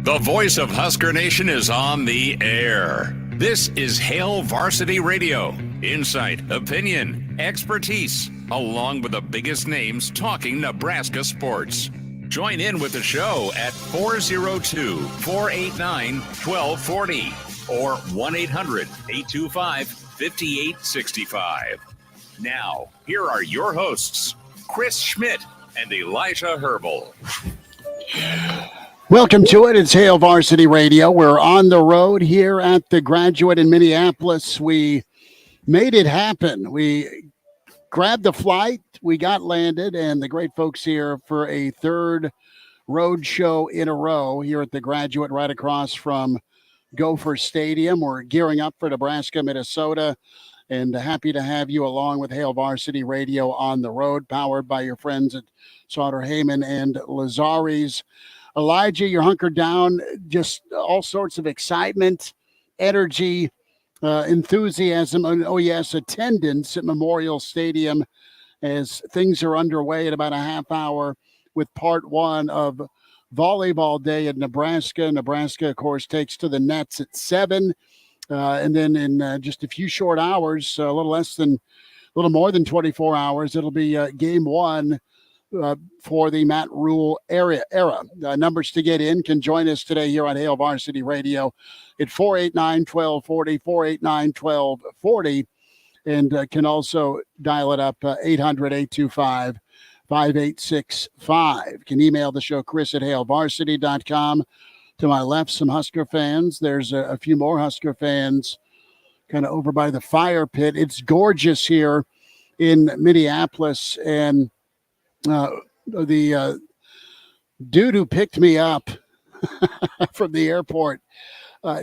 The voice of Husker Nation is on the air. This is Hail Varsity Radio. Insight, opinion, expertise, along with the biggest names talking Nebraska sports. Join in with the show at 402-489-1240 or 1-800-825-5865. Now, here are your hosts, Chris Schmidt and Elijah Herbal. Welcome to it. It's Hail Varsity Radio. We're on the road here at the Graduate in Minneapolis. We made it happen. We grabbed the flight. We got landed, and the great folks here for a third road show in a row here at the Graduate right across from Gopher Stadium. We're gearing up for Nebraska, Minnesota, and happy to have you along with Hail Varsity Radio on the road, powered by your friends at Sauter Heyman and Lazari's. Elijah, you're hunkered down, just all sorts of excitement, energy, enthusiasm, and, oh yes, attendance at Memorial Stadium as things are underway in about a half hour with part one of Volleyball Day in Nebraska. Nebraska, of course, takes to the nets at 7. And then in just a few short hours, a little more than 24 hours, it'll be game one for the Matt Rule era. Numbers to get in can join us today here on Hail Varsity Radio at 489-1240, 489-1240, and can also dial it up 800-825-5865. Can email the show, Chris at hailvarsity.com. To my left, some Husker fans. There's a few more Husker fans kind of over by the fire pit. It's gorgeous here in Minneapolis, and the dude who picked me up from the airport,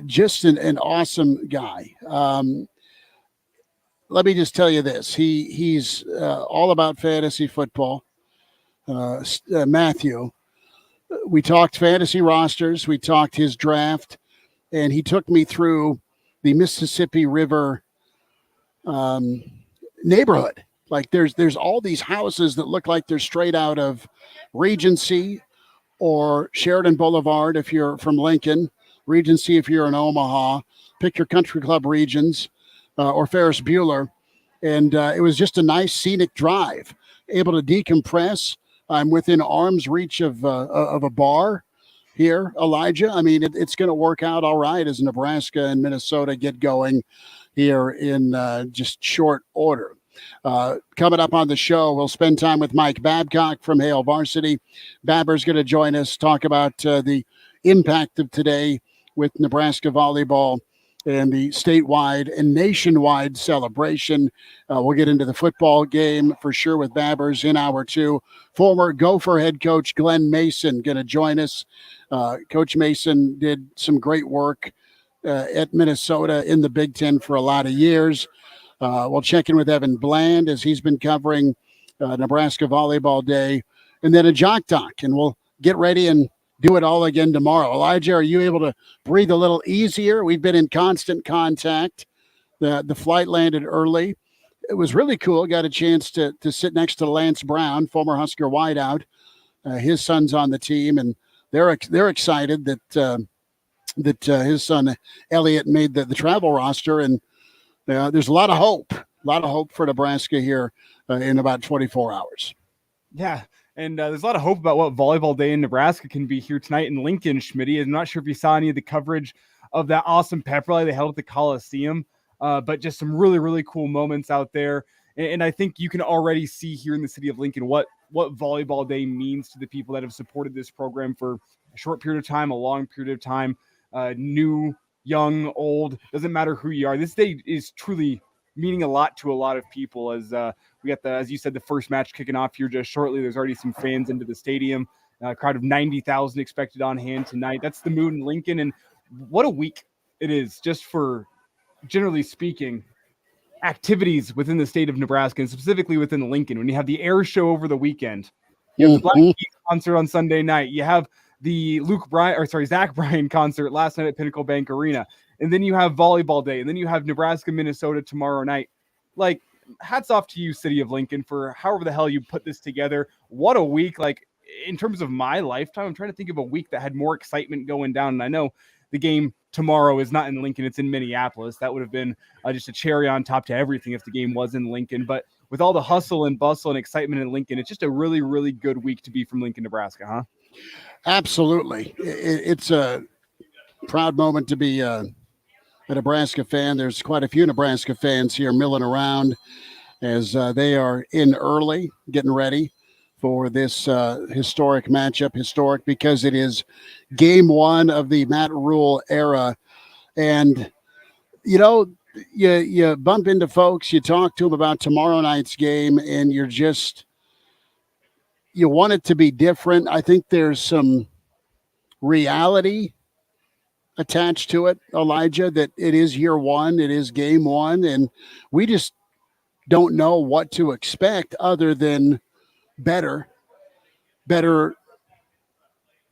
just an awesome guy. Let me just tell you this. He's all about fantasy football. Matthew, we talked fantasy rosters. We talked his draft, and he took me through the Mississippi River neighborhood. Like there's all these houses that look like they're straight out of Regency or Sheridan Boulevard if you're from Lincoln, Regency if you're in Omaha, pick your country club regions, or Ferris Bueller. And it was just a nice scenic drive, able to decompress. I'm within arm's reach of a bar here, Elijah. I mean, it's going to work out all right as Nebraska and Minnesota get going here in just short order. Coming up on the show, we'll spend time with Mike Babcock from Hail Varsity. Babber's going to join us, talk about the impact of today with Nebraska volleyball and the statewide and nationwide celebration. We'll get into the football game for sure with Babbers in hour two. Former Gopher head coach Glenn Mason going to join us. Coach Mason did some great work at Minnesota in the Big Ten for a lot of years. We'll check in with Evan Bland as he's been covering Nebraska Volleyball Day, and then a Jock Talk, and we'll get ready and do it all again tomorrow. Elijah, are you able to breathe a little easier? We've been in constant contact. The flight landed early. It was really cool. Got a chance to sit next to Lance Brown, former Husker wideout. His son's on the team, and they're excited that his son Elliot made the travel roster, and there's a lot of hope for Nebraska here in about 24 hours. Yeah, and there's a lot of hope about what Volleyball Day in Nebraska can be here tonight in Lincoln, Schmitty. I'm not sure if you saw any of the coverage of that awesome pep rally they held at the Coliseum, but just some really, really cool moments out there. And I think you can already see here in the city of Lincoln what Volleyball Day means to the people that have supported this program for a short period of time, a long period of time, new, young, old, doesn't matter who you are. This day is truly meaning a lot to a lot of people as we got as you said, the first match kicking off here just shortly. There's already some fans into the stadium, a crowd of 90,000 expected on hand tonight. That's the mood in Lincoln. And what a week it is just for, generally speaking, activities within the state of Nebraska and specifically within Lincoln. When you have the air show over the weekend, you have the Black Keys concert on Sunday night, you have the Zach Bryan concert last night at Pinnacle Bank Arena. And then you have Volleyball Day, and then you have Nebraska, Minnesota tomorrow night. Like, hats off to you, City of Lincoln, for however the hell you put this together. What a week. Like, in terms of my lifetime, I'm trying to think of a week that had more excitement going down. And I know the game tomorrow is not in Lincoln, it's in Minneapolis. That would have been just a cherry on top to everything if the game was in Lincoln. But with all the hustle and bustle and excitement in Lincoln, it's just a really, really good week to be from Lincoln, Nebraska, huh? Absolutely. It's a proud moment to be a Nebraska fan. There's quite a few Nebraska fans here milling around as they are in early, getting ready for this historic matchup. Historic because it is game one of the Matt Rule era. And, you know, you bump into folks, you talk to them about tomorrow night's game, and you want it to be different. I think there's some reality attached to it, Elijah, that it is year one, it is game one, and we just don't know what to expect other than better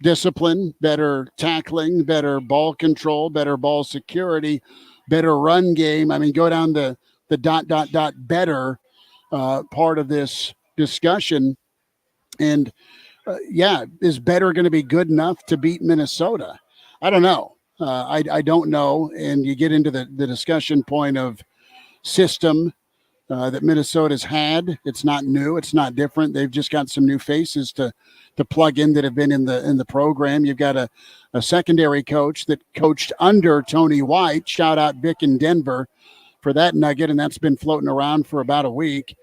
discipline, better tackling, better ball control, better ball security, better run game. I mean, go down the better part of this discussion. And is better going to be good enough to beat Minnesota? I don't know. I don't know. And you get into the discussion point of system that Minnesota's had. It's not new. It's not different. They've just got some new faces to plug in that have been in the program. You've got a secondary coach that coached under Tony White. Shout out Vic in Denver for that nugget, and that's been floating around for about a week.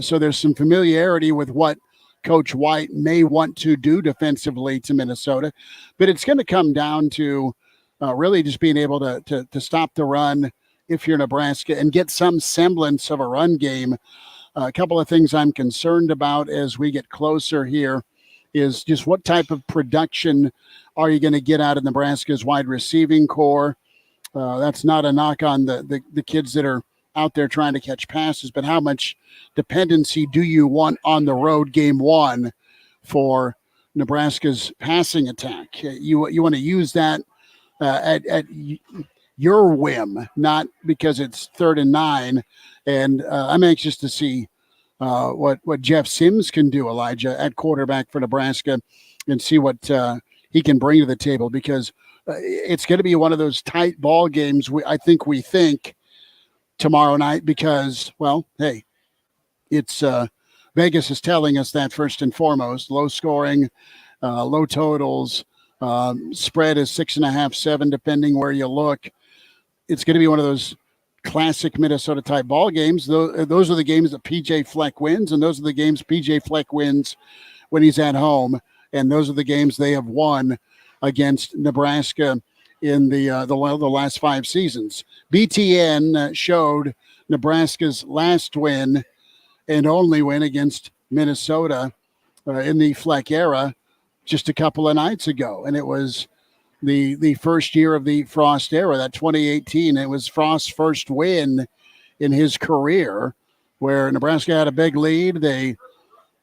So there's some familiarity with what Coach White may want to do defensively to Minnesota, but it's going to come down to really just being able to stop the run if you're Nebraska and get some semblance of a run game. A couple of things I'm concerned about as we get closer here is just what type of production are you going to get out of Nebraska's wide receiving core? That's not a knock on the kids that are out there trying to catch passes, but how much dependency do you want on the road game one for Nebraska's passing attack? You want to use that at your whim, not because it's 3rd and 9. And I'm anxious to see what Jeff Sims can do, Elijah, at quarterback for Nebraska, and see what he can bring to the table, because it's going to be one of those tight ball games. I think tomorrow night, because, well, hey, it's Vegas is telling us that first and foremost. Low scoring, low totals, spread is 6.5, 7, depending where you look. It's going to be one of those classic Minnesota type ball games. Those are the games that PJ Fleck wins, and those are the games PJ Fleck wins when he's at home, and those are the games they have won against Nebraska in the last 5 seasons. BTN showed Nebraska's last win and only win against Minnesota in the Fleck era just a couple of nights ago, and it was the first year of the Frost era, that 2018. It was Frost's first win in his career, where Nebraska had a big lead. They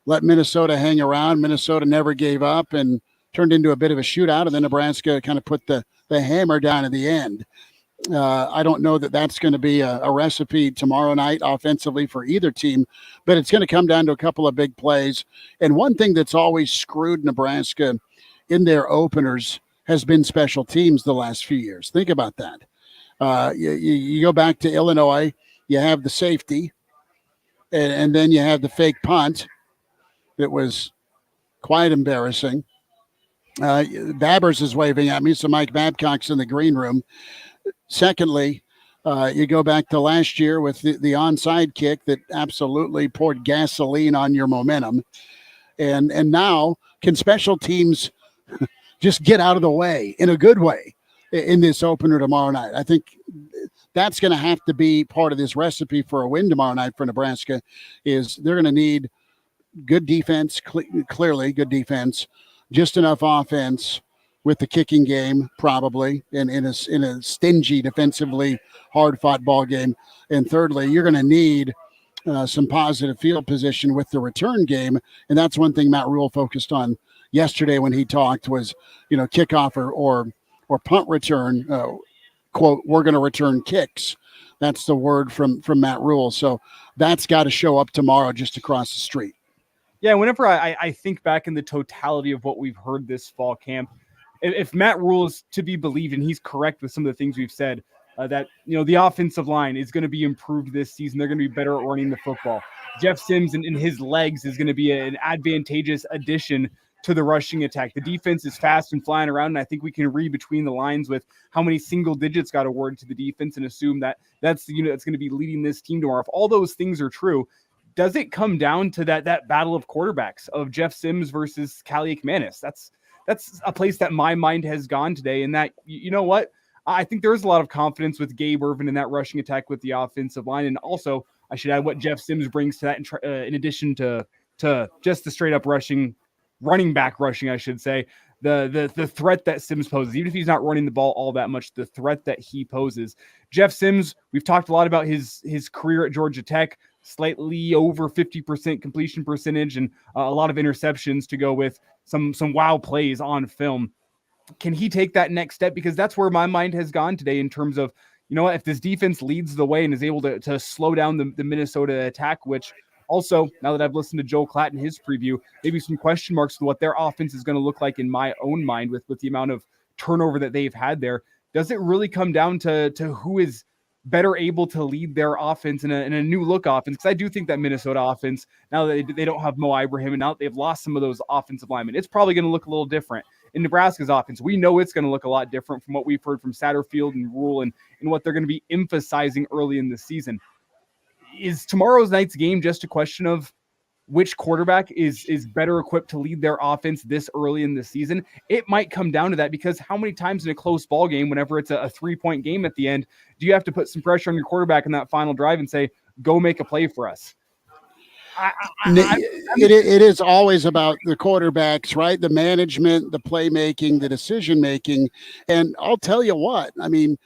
let Minnesota hang around. Minnesota never gave up and turned into a bit of a shootout, and then Nebraska kind of put the hammer down at the end. I don't know that that's going to be a recipe tomorrow night offensively for either team, but it's going to come down to a couple of big plays. And one thing that's always screwed Nebraska in their openers has been special teams the last few years. Think about that. You go back to Illinois, you have the safety, and then you have the fake punt that was quite embarrassing. Babbers is waving at me, so Mike Babcock's in the green room. Secondly, you go back to last year with the onside kick that absolutely poured gasoline on your momentum. And now, can special teams just get out of the way in a good way in this opener tomorrow night? I think that's going to have to be part of this recipe for a win tomorrow night for Nebraska. Is they're going to need good defense, clearly good defense, just enough offense with the kicking game, probably in a stingy, defensively hard-fought ball game. And thirdly, you're going to need some positive field position with the return game, and that's one thing Matt Rule focused on yesterday when he talked was, kickoff or punt return. Quote, we're going to return kicks. That's the word from Matt Rule. So that's got to show up tomorrow just across the street. Yeah, whenever I think back in the totality of what we've heard this fall camp, if Matt Rule is to be believed, and he's correct with some of the things we've said, that the offensive line is going to be improved this season. They're going to be better at running the football. Jeff Sims and his legs is going to be an advantageous addition to the rushing attack. The defense is fast and flying around, and I think we can read between the lines with how many single digits got awarded to the defense and assume that that's the unit that's going to be leading this team tomorrow. If all those things are true, does it come down to that battle of quarterbacks of Jeff Sims versus Callie McManus? That's a place that my mind has gone today. And that, you know what? I think there's a lot of confidence with Gabe Irvin in that rushing attack with the offensive line. And also, I should add what Jeff Sims brings to that in addition to just the straight up running back rushing, I should say. The threat that Sims poses, even if he's not running the ball all that much, the threat that he poses. Jeff Sims, we've talked a lot about his career at Georgia Tech, slightly over 50% completion percentage and a lot of interceptions to go with some wow plays on film. Can he take that next step? Because that's where my mind has gone today in terms of, if this defense leads the way and is able to slow down the Minnesota attack, which also, now that I've listened to Joel Klatt in his preview, maybe some question marks to what their offense is going to look like in my own mind with the amount of turnover that they've had there. Does it really come down to who is better able to lead their offense in a new look offense? Because I do think that Minnesota offense, now that they don't have Mo Ibrahim and now that they've lost some of those offensive linemen, it's probably going to look a little different. In Nebraska's offense, we know it's going to look a lot different from what we've heard from Satterfield and Rule and what they're going to be emphasizing early in the season. Is tomorrow's night's game just a question of which quarterback is better equipped to lead their offense this early in the season? It might come down to that, because how many times in a close ball game, whenever it's a 3-point game at the end, do you have to put some pressure on your quarterback in that final drive and say, go make a play for us? It is always about the quarterbacks, right? The management, the playmaking, the decision-making. And I'll tell you what, I mean,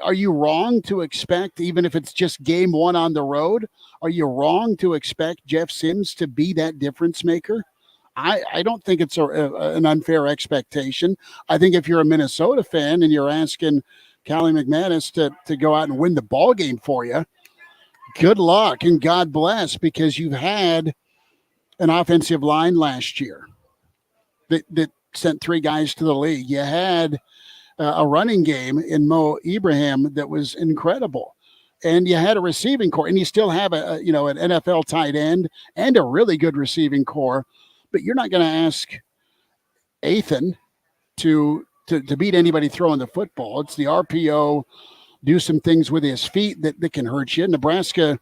are you wrong to expect, even if it's just game one on the road, are you wrong to expect Jeff Sims to be that difference maker? I don't think it's an unfair expectation. I think if you're a Minnesota fan and you're asking Callie McManus to go out and win the ball game for you, good luck and God bless, because you've had an offensive line last year that sent 3 guys to the league. You had a running game in Mo Ibrahim that was incredible. And you had a receiving core, and you still have an NFL tight end and a really good receiving core, but you're not going to ask Ethan to beat anybody throwing the football. It's the RPO, do some things with his feet that can hurt you. Nebraska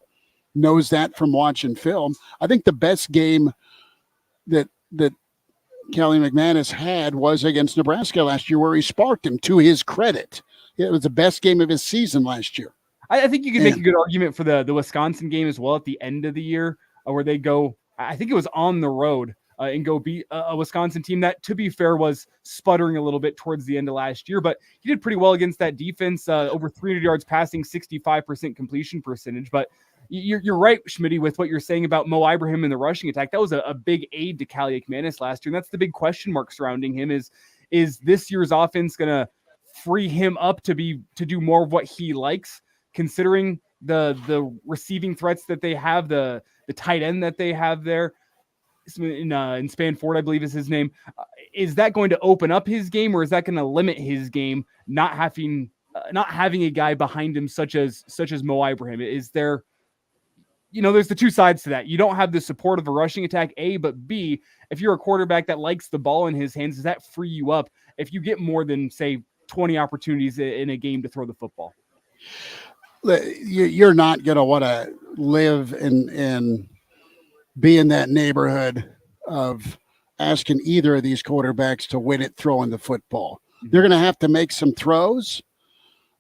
knows that from watching film. I think the best game that Callie McManus had was against Nebraska last year, where he sparked him, to his credit. It was the best game of his season last year. I think you can make a good argument for the Wisconsin game as well at the end of the year, where they go, I think it was on the road, and go beat a Wisconsin team that, to be fair, was sputtering a little bit towards the end of last year, but he did pretty well against that defense, over 300 yards passing, 65% completion percentage. But you're right, Schmitty, with what you're saying about Mo Ibrahim in the rushing attack. That was a big aid to Callie McManus last year, and that's the big question mark surrounding him is this year's offense going to free him up to do more of what he likes, considering the receiving threats that they have, the tight end that they have there in Spanford, I believe is his name. Is that going to open up his game, or is that going to limit his game, not having a guy behind him such as Mo Ibrahim? Is there, there's the two sides to that. You don't have the support of a rushing attack, A, but B, if you're a quarterback that likes the ball in his hands, does that free you up if you get more than, say, 20 opportunities in a game to throw the football? You're not going to want to live and be in that neighborhood of asking either of these quarterbacks to win it throwing the football. They're going to have to make some throws.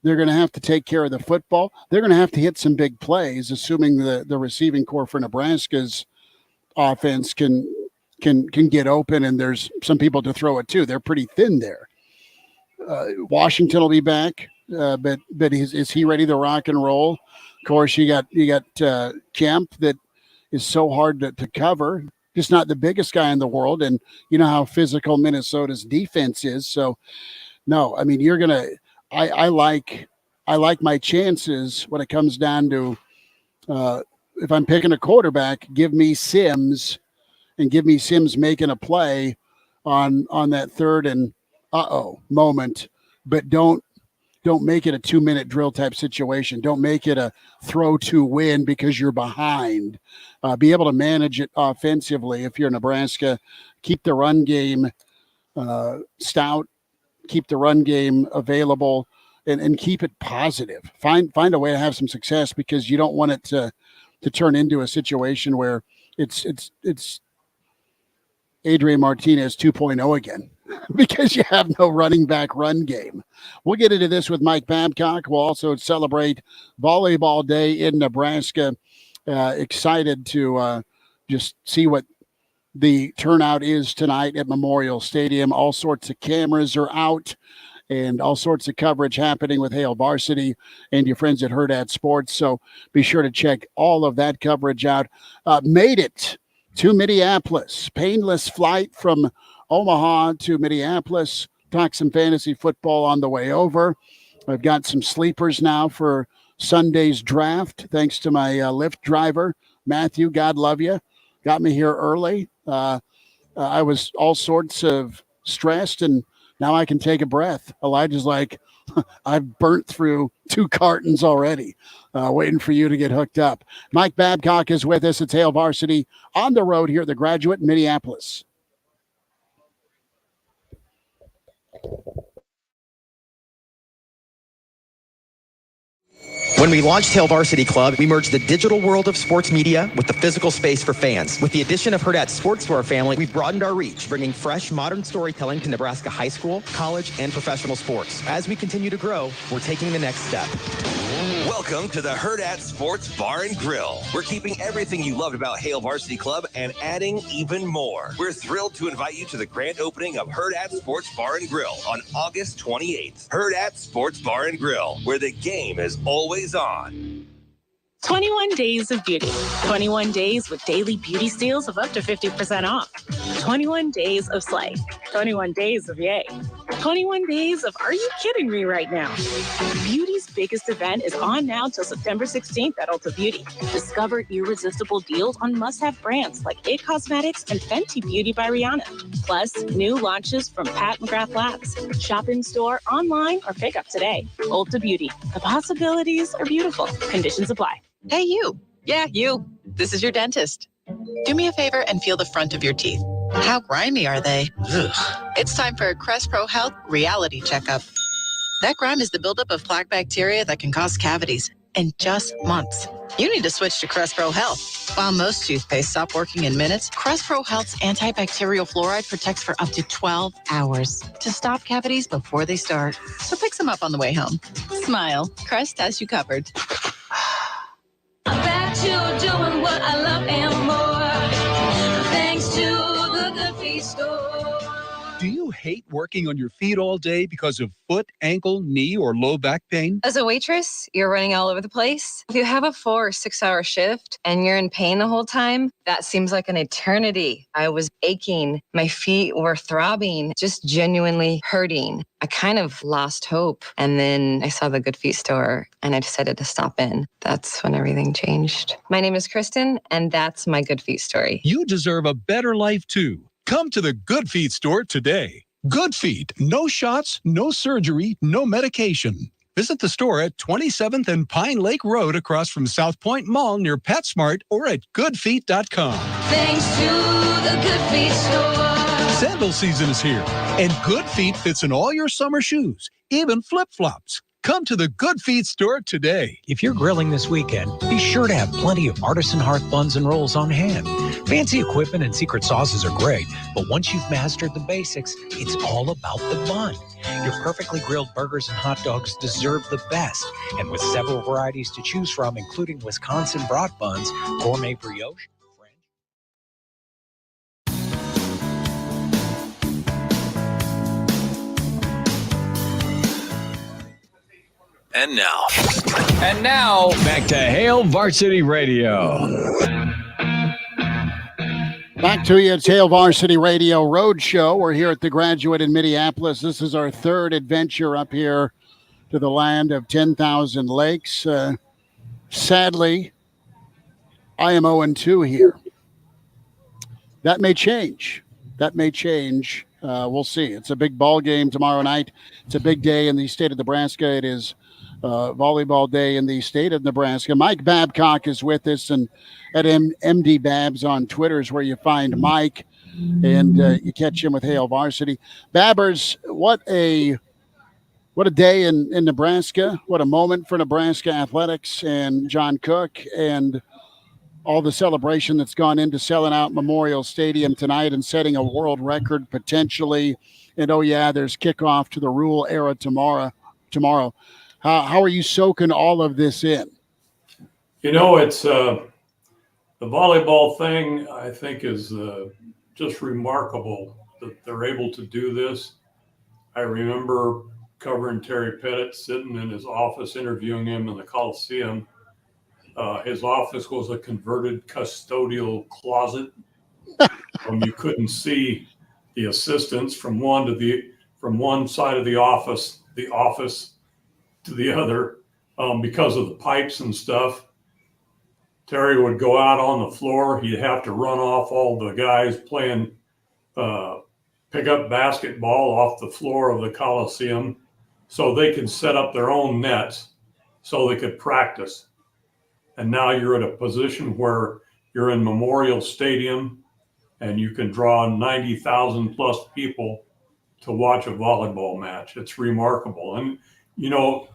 They're going to have to take care of the football. They're going to have to hit some big plays, assuming the receiving core for Nebraska's offense can get open, and there's some people to throw it to. They're pretty thin there. Washington will be back, but is he ready to rock and roll? Of course, you got Kemp that is so hard to cover. Just not the biggest guy in the world, and you know how physical Minnesota's defense is. So, no, I mean, you're gonna. I like my chances when it comes down to if I'm picking a quarterback, give me Sims and give me Sims making a play on that third and moment, but don't make it a 2-minute drill type situation. Don't make it a throw to win because you're behind. Be able to manage it offensively. If you're Nebraska, keep the run game stout, keep the run game available, and keep it positive. Find a way to have some success, because you don't want it to turn into a situation where it's Adrian Martinez 2.0 again, because you have no running back run game. We'll get into this with Mike Babcock. We'll also celebrate Volleyball Day in Nebraska. Excited to just see what the turnout is tonight at Memorial Stadium. All sorts of cameras are out and all sorts of coverage happening with Hail Varsity and your friends at Herd at Sports. So be sure to check all of that coverage out. Made it to Minneapolis. Painless flight from Omaha to Minneapolis. Talk some fantasy football on the way over. I've got some sleepers now for Sunday's draft, thanks to my Lyft driver, Matthew. God love you. Got me here early. I was all sorts of stressed, and now I can take a breath. Elijah's like, I've burnt through 2 cartons already, waiting for you to get hooked up. Mike Babcock is with us. It's Hail Varsity on the road here at the Graduate in Minneapolis. When we launched Hail Varsity Club, we merged the digital world of sports media with the physical space for fans. With the addition of Herd at Sports to our family, we've broadened our reach, bringing fresh, modern storytelling to Nebraska high school, college, and professional sports. As we continue to grow, we're taking the next step. Welcome to the Herd at Sports Bar and Grill. We're keeping everything you loved about Hail Varsity Club and adding even more. We're thrilled to invite you to the grand opening of Herd at Sports Bar and Grill on August 28th. Herd at Sports Bar and Grill, where the game is always on. 21 days of beauty. 21 days with daily beauty steals of up to 50% off. 21 days of Slay. 21 days of Yay. 21 days of Are You Kidding Me right now? Beauty's biggest event is on now till September 16th at Ulta Beauty. Discover irresistible deals on must-have brands like IT Cosmetics and Fenty Beauty by Rihanna. Plus, new launches from Pat McGrath Labs. Shop in store, online, or pick up today. Ulta Beauty. The possibilities are beautiful. Conditions apply. Hey, you. Yeah, you. This is your dentist. Do me a favor and feel the front of your teeth. How grimy are they? Ugh. It's time for a Crest Pro Health reality checkup. That grime is the buildup of plaque bacteria that can cause cavities in just months. You need to switch to Crest Pro Health. While most toothpaste stop working in minutes, Crest Pro Health's antibacterial fluoride protects for up to 12 hours to stop cavities before they start. So pick some up on the way home. Smile. Crest has you covered. I'm back to doing what I love and more, thanks to the Good Feet store. Do you hate working on your feet all day because of foot, ankle, knee, or low back pain? As a waitress, you're running all over the place. If you have a 4 or 6 hour shift and you're in pain the whole time, that seems like an eternity. I was aching. My feet were throbbing, just genuinely hurting. I kind of lost hope. And then I saw the Good Feet store and I decided to stop in. That's when everything changed. My name is Kristen, and that's my Good Feet story. You deserve a better life, too. Come to the Good Feet store today. Good Feet. No shots, no surgery, no medication. Visit the store at 27th and Pine Lake Road across from South Point Mall near PetSmart or at goodfeet.com. Thanks to the Good Feet store. Sandal season is here, and Good Feet fits in all your summer shoes, even flip-flops. Come to the Good Feet store today. If you're grilling this weekend, be sure to have plenty of artisan hearth buns and rolls on hand. Fancy equipment and secret sauces are great, but once you've mastered the basics, it's all about the bun. Your perfectly grilled burgers and hot dogs deserve the best. And with several varieties to choose from, including Wisconsin brat buns, gourmet brioche, And now, back to Hail Varsity Radio. Back to you. It's Hail Varsity Radio Roadshow. We're here at the Graduate in Minneapolis. This is our third adventure up here to the land of 10,000 lakes. Sadly, I am 0-2 here. that may change. That may change. We'll see. It's a big ball game tomorrow night. It's a big day in the state of Nebraska. It is volleyball day in the state of Nebraska. Mike Babcock is with us, and at MD Babs on Twitter is where you find Mike, and you catch him with Hail Varsity. Babbers, what a day in Nebraska. What a moment for Nebraska athletics and John Cook and all the celebration that's gone into selling out Memorial Stadium tonight and setting a world record potentially. And, oh, yeah, there's kickoff to the Rule era tomorrow. How are you soaking all of this in? You know, it's the volleyball thing, I think, is just remarkable that they're able to do this. I remember covering Terry Pettit sitting in his office interviewing him in the Coliseum. His office was a converted custodial closet. You couldn't see the assistants from one side of the office to the other because of the pipes and stuff. Terry would go out on the floor. He'd have to run off all the guys playing pickup basketball off the floor of the Coliseum so they could set up their own nets so they could practice. And now you're at a position where you're in Memorial Stadium and you can draw 90,000 plus people to watch a volleyball match. It's remarkable. And, you know,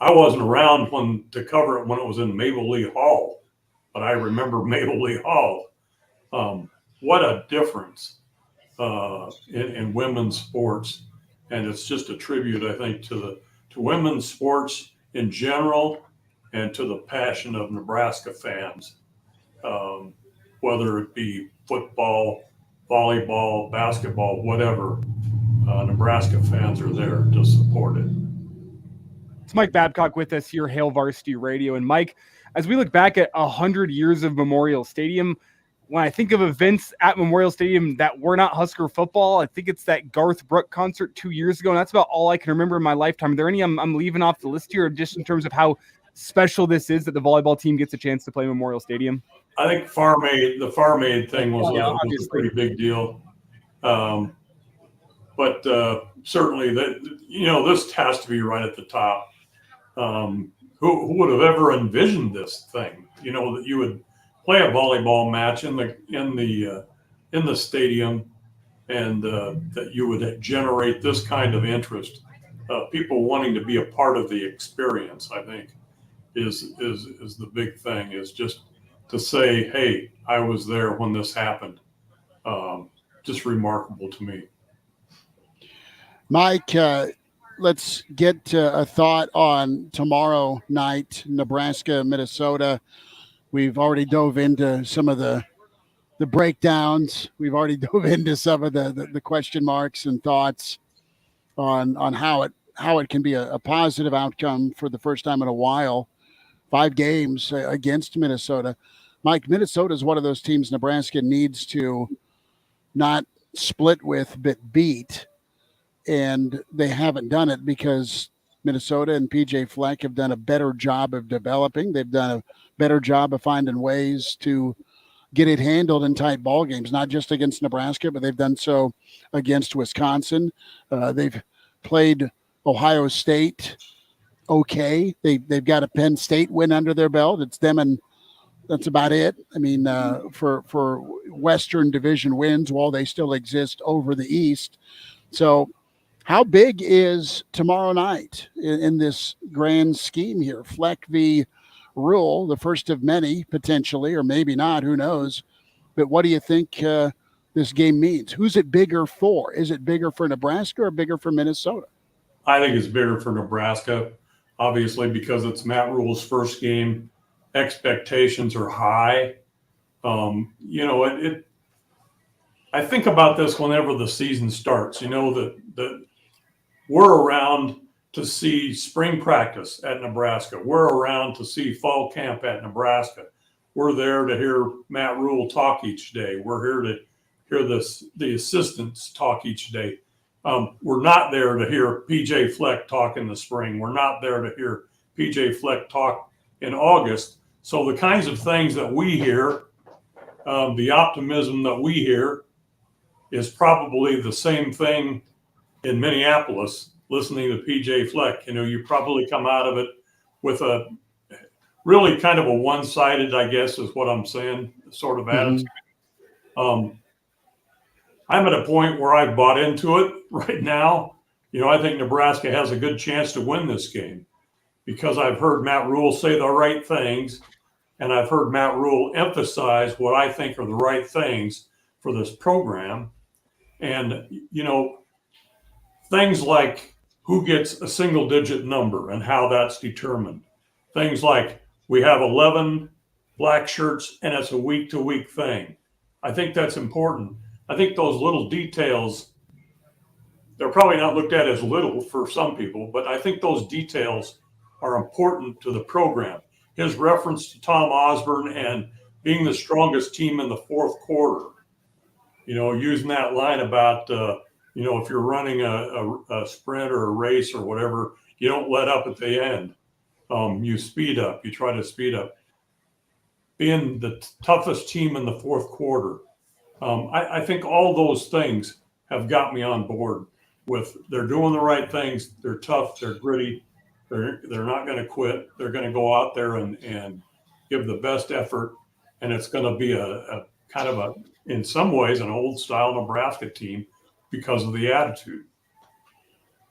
I wasn't around to cover it when it was in Maple Leaf Hall, but I remember Maple Leaf Hall. What a difference in women's sports. And it's just a tribute, I think, to women's sports in general and to the passion of Nebraska fans, whether it be football, volleyball, basketball, whatever. Nebraska fans are there to support it. It's Mike Babcock with us here, Hail Varsity Radio. And Mike, as we look back at 100 years of Memorial Stadium, when I think of events at Memorial Stadium that were not Husker football, I think it's that Garth Brooks concert 2 years ago, and that's about all I can remember in my lifetime. Are there any I'm leaving off the list here, just in terms of how special this is that the volleyball team gets a chance to play Memorial Stadium? I think the Farm Aid thing was a pretty big deal. But certainly this has to be right at the top. Who would have ever envisioned this thing? You know, that you would play a volleyball match in the stadium, and that you would generate this kind of interest. People wanting to be a part of the experience, I think, is the big thing. Is just to say, hey, I was there when this happened. Just remarkable to me. Mike, let's get a thought on tomorrow night, Nebraska, Minnesota. We've already dove into some of the breakdowns. We've already dove into some of the question marks and thoughts on how it can be a positive outcome for the first time in a while. 5 games against Minnesota. Mike, Minnesota is one of those teams Nebraska needs to not split with, but beat. And they haven't done it because Minnesota and PJ Fleck have done a better job of developing. They've done a better job of finding ways to get it handled in tight ball games, not just against Nebraska, but they've done so against Wisconsin. They've played Ohio State okay. They've got a Penn State win under their belt. It's them, and that's about it. I mean, for Western Division wins while they still exist over the East. So how big is tomorrow night in this grand scheme here? Fleck v. Rule, the first of many potentially, or maybe not, who knows? But what do you think this game means? Who's it bigger for? Is it bigger for Nebraska or bigger for Minnesota? I think it's bigger for Nebraska, obviously, because it's Matt Rule's first game. Expectations are high. I think about this whenever the season starts. You know, that we're around to see spring practice at Nebraska. We're around to see fall camp at Nebraska. We're there to hear Matt Rule talk each day. We're here to hear the assistants talk each day. We're not there to hear PJ Fleck talk in the spring. We're not there to hear PJ Fleck talk in August. So the kinds of things that we hear the optimism that we hear is probably the same thing in Minneapolis, listening to PJ Fleck. You probably come out of it with a really kind of a one-sided, I guess is what I'm saying, sort of attitude. I'm at a point where I've bought into it right now. I think Nebraska has a good chance to win this game because I've heard Matt Rule say the right things, and I've heard Matt Rule emphasize what I think are the right things for this program. And, things like who gets a single-digit number and how that's determined. Things like we have 11 black shirts and it's a week-to-week thing. I think that's important. I think those little details, they're probably not looked at as little for some people, but I think those details are important to the program. His reference to Tom Osborne and being the strongest team in the fourth quarter, using that line about, if you're running a sprint or a race or whatever, you don't let up at the end. You speed up. You try to speed up. Being the toughest team in the fourth quarter. I think all those things have got me on board with they're doing the right things. They're tough. They're gritty. They're not going to quit. They're going to go out there and give the best effort. And it's going to be a kind of in some ways, an old style Nebraska team because of the attitude.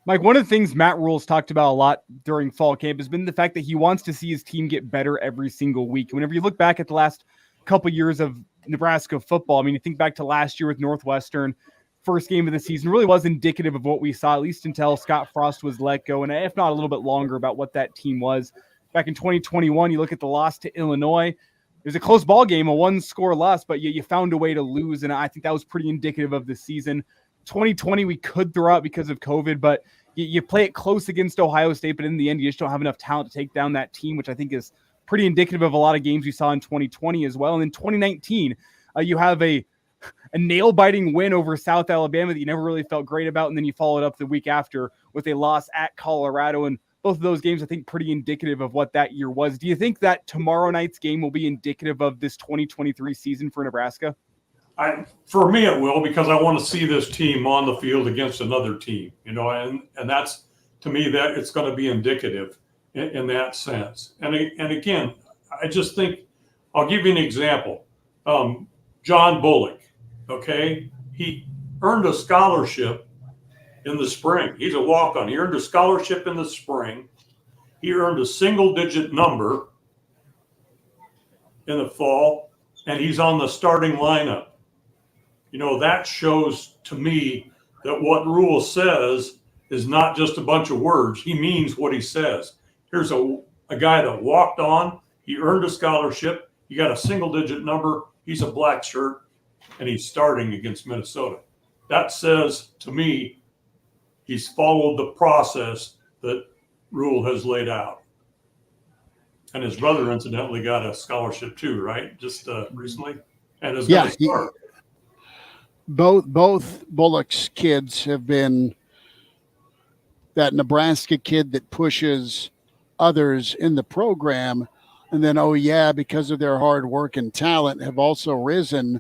Mike, one of the things Matt Rule's talked about a lot during fall camp has been the fact that he wants to see his team get better every single week. Whenever you look back at the last couple years of Nebraska football, you think back to last year with Northwestern, first game of the season really was indicative of what we saw, at least until Scott Frost was let go, and if not a little bit longer, about what that team was. Back in 2021, you look at the loss to Illinois. It was a close ball game, a one-score loss, but you found a way to lose, and I think that was pretty indicative of the season. 2020, we could throw out because of COVID, but you play it close against Ohio State, but in the end, you just don't have enough talent to take down that team, which I think is pretty indicative of a lot of games you saw in 2020 as well. And in 2019, you have a nail-biting win over South Alabama that you never really felt great about, and then you follow it up the week after with a loss at Colorado. And both of those games, I think, pretty indicative of what that year was. Do you think that tomorrow night's game will be indicative of this 2023 season for Nebraska? For me, it will, because I want to see this team on the field against another team, and that's, to me, that it's going to be indicative in that sense. And again, I just think, I'll give you an example. John Bullock, okay, he earned a scholarship in the spring. He's a walk-on. He earned a scholarship in the spring. He earned a single-digit number in the fall, and he's on the starting lineup. That shows to me that what Rule says is not just a bunch of words. He means what he says. Here's a guy that walked on. He earned a scholarship. He got a single-digit number. He's a black shirt, and he's starting against Minnesota. That says to me he's followed the process that Rule has laid out. And his brother, incidentally, got a scholarship too, right? Just recently, and is going to start. Both Bullock's kids have been that Nebraska kid that pushes others in the program, and then, because of their hard work and talent, have also risen.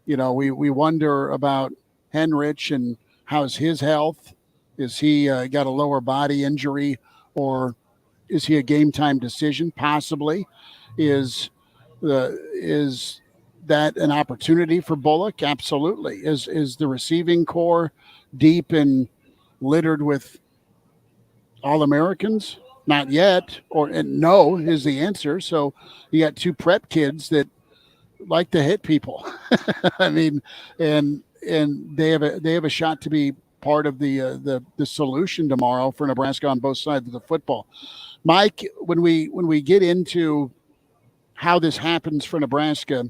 We wonder about Henrich and how's his health. Is he got a lower body injury, or is he a game time decision? Possibly. Is that an opportunity for Bullock? Absolutely. Is the receiving core deep and littered with All-Americans? Not yet, and no is the answer. So you got two prep kids that like to hit people. and they have a shot to be part of the solution tomorrow for Nebraska on both sides of the football. Mike, when we get into how this happens for Nebraska,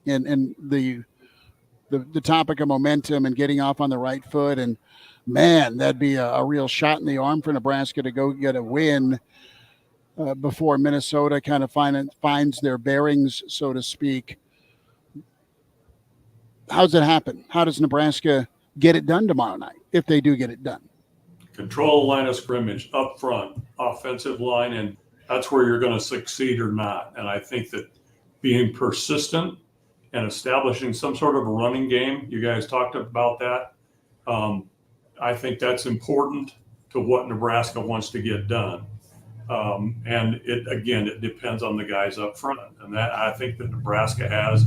and the topic of momentum and getting off on the right foot, and man, that'd be a real shot in the arm for Nebraska to go get a win before Minnesota kind of finds their bearings, so to speak. How does it happen? How does Nebraska get it done tomorrow night, if they do get it done? Control the line of scrimmage up front, offensive line, and that's where you're going to succeed or not. And I think that being persistent and establishing some sort of a running game. You guys talked about that. I think that's important to what Nebraska wants to get done. And it depends on the guys up front. And that I think that Nebraska has,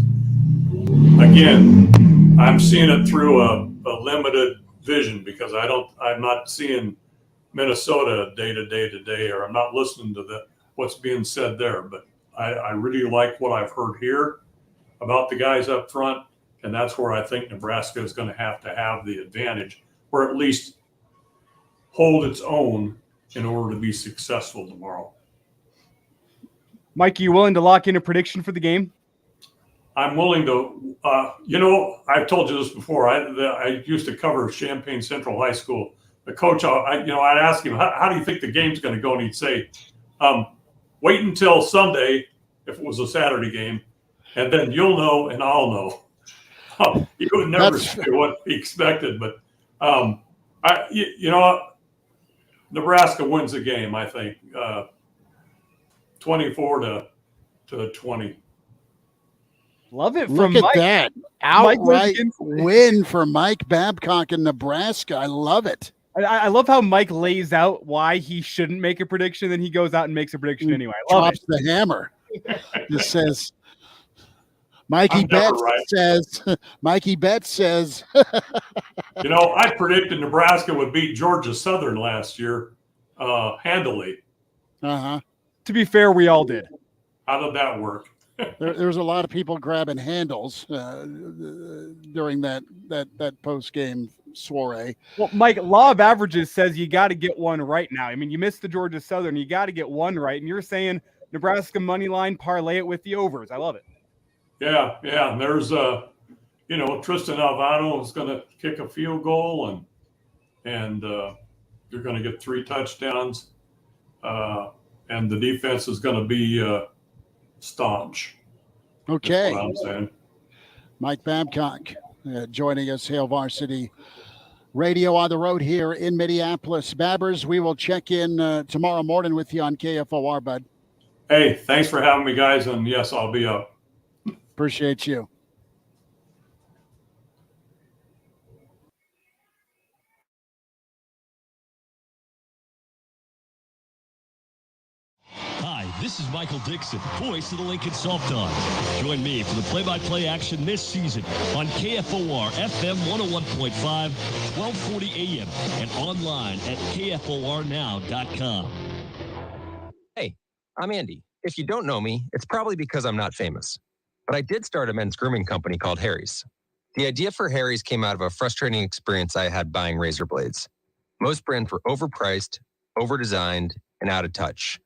again, I'm seeing it through a limited vision because I'm not seeing Minnesota day to day, or I'm not listening to what's being said there. But I really like what I've heard here about the guys up front. And that's where I think Nebraska is going to have the advantage, or at least hold its own in order to be successful tomorrow. Mike, are you willing to lock in a prediction for the game? I'm willing to, I've told you this before. I used to cover Champaign Central High School. The coach, I'd ask him, how do you think the game's going to go? And he'd say, wait until Sunday, if it was a Saturday game, and then you'll know and I'll know. He would never say what he expected, but Nebraska wins the game, I think, 24 to 20. Love it. Look from at Mike. that. Outright win for Mike Babcock in Nebraska. I love it. I love how Mike lays out why he shouldn't make a prediction, then he goes out and makes a prediction anyway. I love Drops the hammer. Just says, Mikey Betts says. I predicted Nebraska would beat Georgia Southern last year handily. Uh-huh. To be fair, we all did. How did that work? There was a lot of people grabbing handles during that post-game soiree. Well, Mike, law of averages says you got to get one right now. I mean, you missed the Georgia Southern. You got to get one right. And you're saying Nebraska money line, parlay it with the overs. I love it. Yeah. And there's, Tristan Alvano is going to kick a field goal, and you're going to get 3 touchdowns. And the defense is going to be staunch. Okay. That's what I'm saying. Mike Babcock joining us, Hail Varsity Radio on the road here in Minneapolis. Babbers, we will check in tomorrow morning with you on KFOR, bud. Hey, thanks for having me, guys. And yes, I'll be up. Appreciate you. Hi, this is Michael Dixon, voice of the Lincoln Soft Dogs. Join me for the play-by-play action this season on KFOR FM 101.5, 1240 AM, and online at KFORnow.com. Hey, I'm Andy. If you don't know me, it's probably because I'm not famous. But I did start a men's grooming company called Harry's. The idea for Harry's came out of a frustrating experience I had buying razor blades. Most brands were overpriced, overdesigned, and out of touch.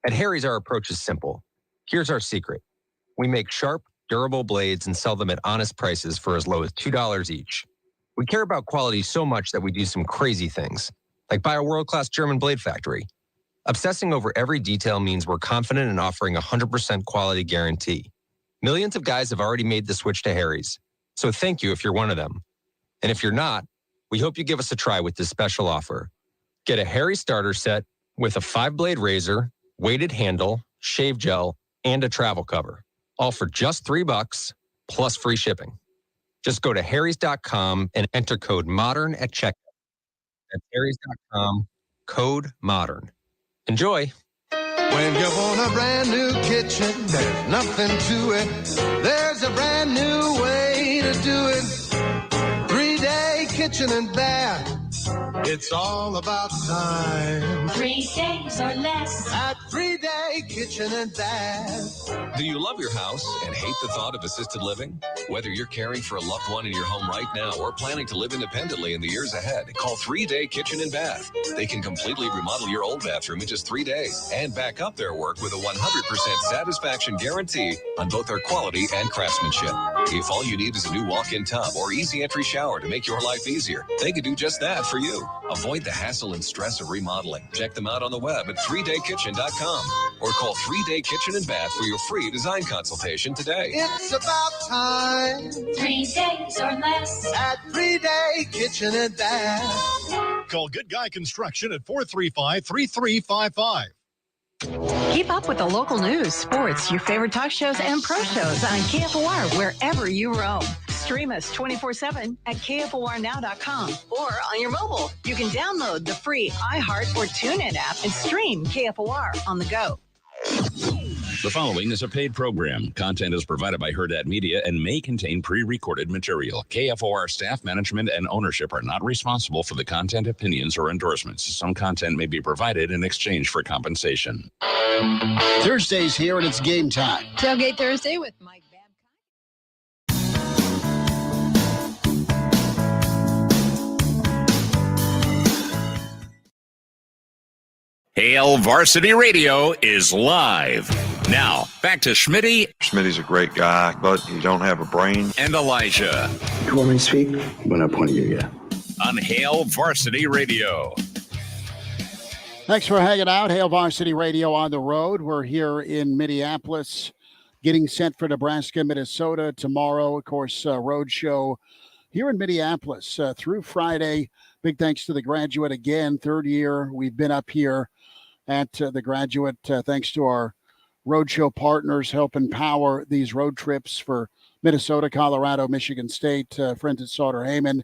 At Harry's, our approach is simple. Here's our secret. We make sharp, durable blades and sell them at honest prices for as low as $2 each. We care about quality so much that we do some crazy things, like buy a world-class German blade factory. Obsessing over every detail means we're confident in offering a 100% quality guarantee. Millions of guys have already made the switch to Harry's, so thank you if you're one of them. And if you're not, we hope you give us a try with this special offer. Get a Harry's starter set with a 5-blade razor, weighted handle, shave gel, and a travel cover, all for just $3 plus free shipping. Just go to harrys.com and enter code MODERN at checkout. That's harrys.com, code MODERN. Enjoy. When you want a brand new kitchen, there's nothing to it. There's a brand new way to do it. 3-day kitchen and bath. It's all about time. 3 days or less. At 3-day kitchen and bath. Do you love your house and hate the thought of assisted living? Whether you're caring for a loved one in your home right now or planning to live independently in the years ahead, call 3-Day Kitchen and Bath. They can completely remodel your old bathroom in just 3 days and back up their work with a 100% satisfaction guarantee on both their quality and craftsmanship. If all you need is a new walk-in tub or easy entry shower to make your life easier, they can do just that for you. Avoid the hassle and stress of remodeling. Check them out on the web at 3daykitchen.com or call 3-Day Kitchen and Bath for your free design consultation today. It's about time. 3 days or less. At 3-Day Kitchen and Bath. Call Good Guy Construction at 435-3355. Keep up with the local news, sports, your favorite talk shows, and pro shows on KFOR wherever you roam. Stream us 24/7 at KFORnow.com or on your mobile. You can download the free iHeart or TuneIn app and stream KFOR on the go. The following is a paid program. Content is provided by Hurrdat Media and may contain pre-recorded material. KFOR staff, management, and ownership are not responsible for the content, opinions, or endorsements. Some content may be provided in exchange for compensation. Thursday's here and it's game time. Tailgate Thursday with Mike. Hail Varsity Radio is live. Now, back to Schmitty. Schmitty's a great guy, but he don't have a brain. And Elijah. You want me to speak? When I point at you, yeah. On Hail Varsity Radio. Thanks for hanging out. Hail Varsity Radio on the road. We're here in Minneapolis, getting set for Nebraska, Minnesota tomorrow. Of course, road show here in Minneapolis through Friday. Big thanks to the Graduate again. Third year we've been up here at the Graduate. Thanks to our roadshow partners helping power these road trips for Minnesota, Colorado, Michigan State, friends at Sauter Heyman,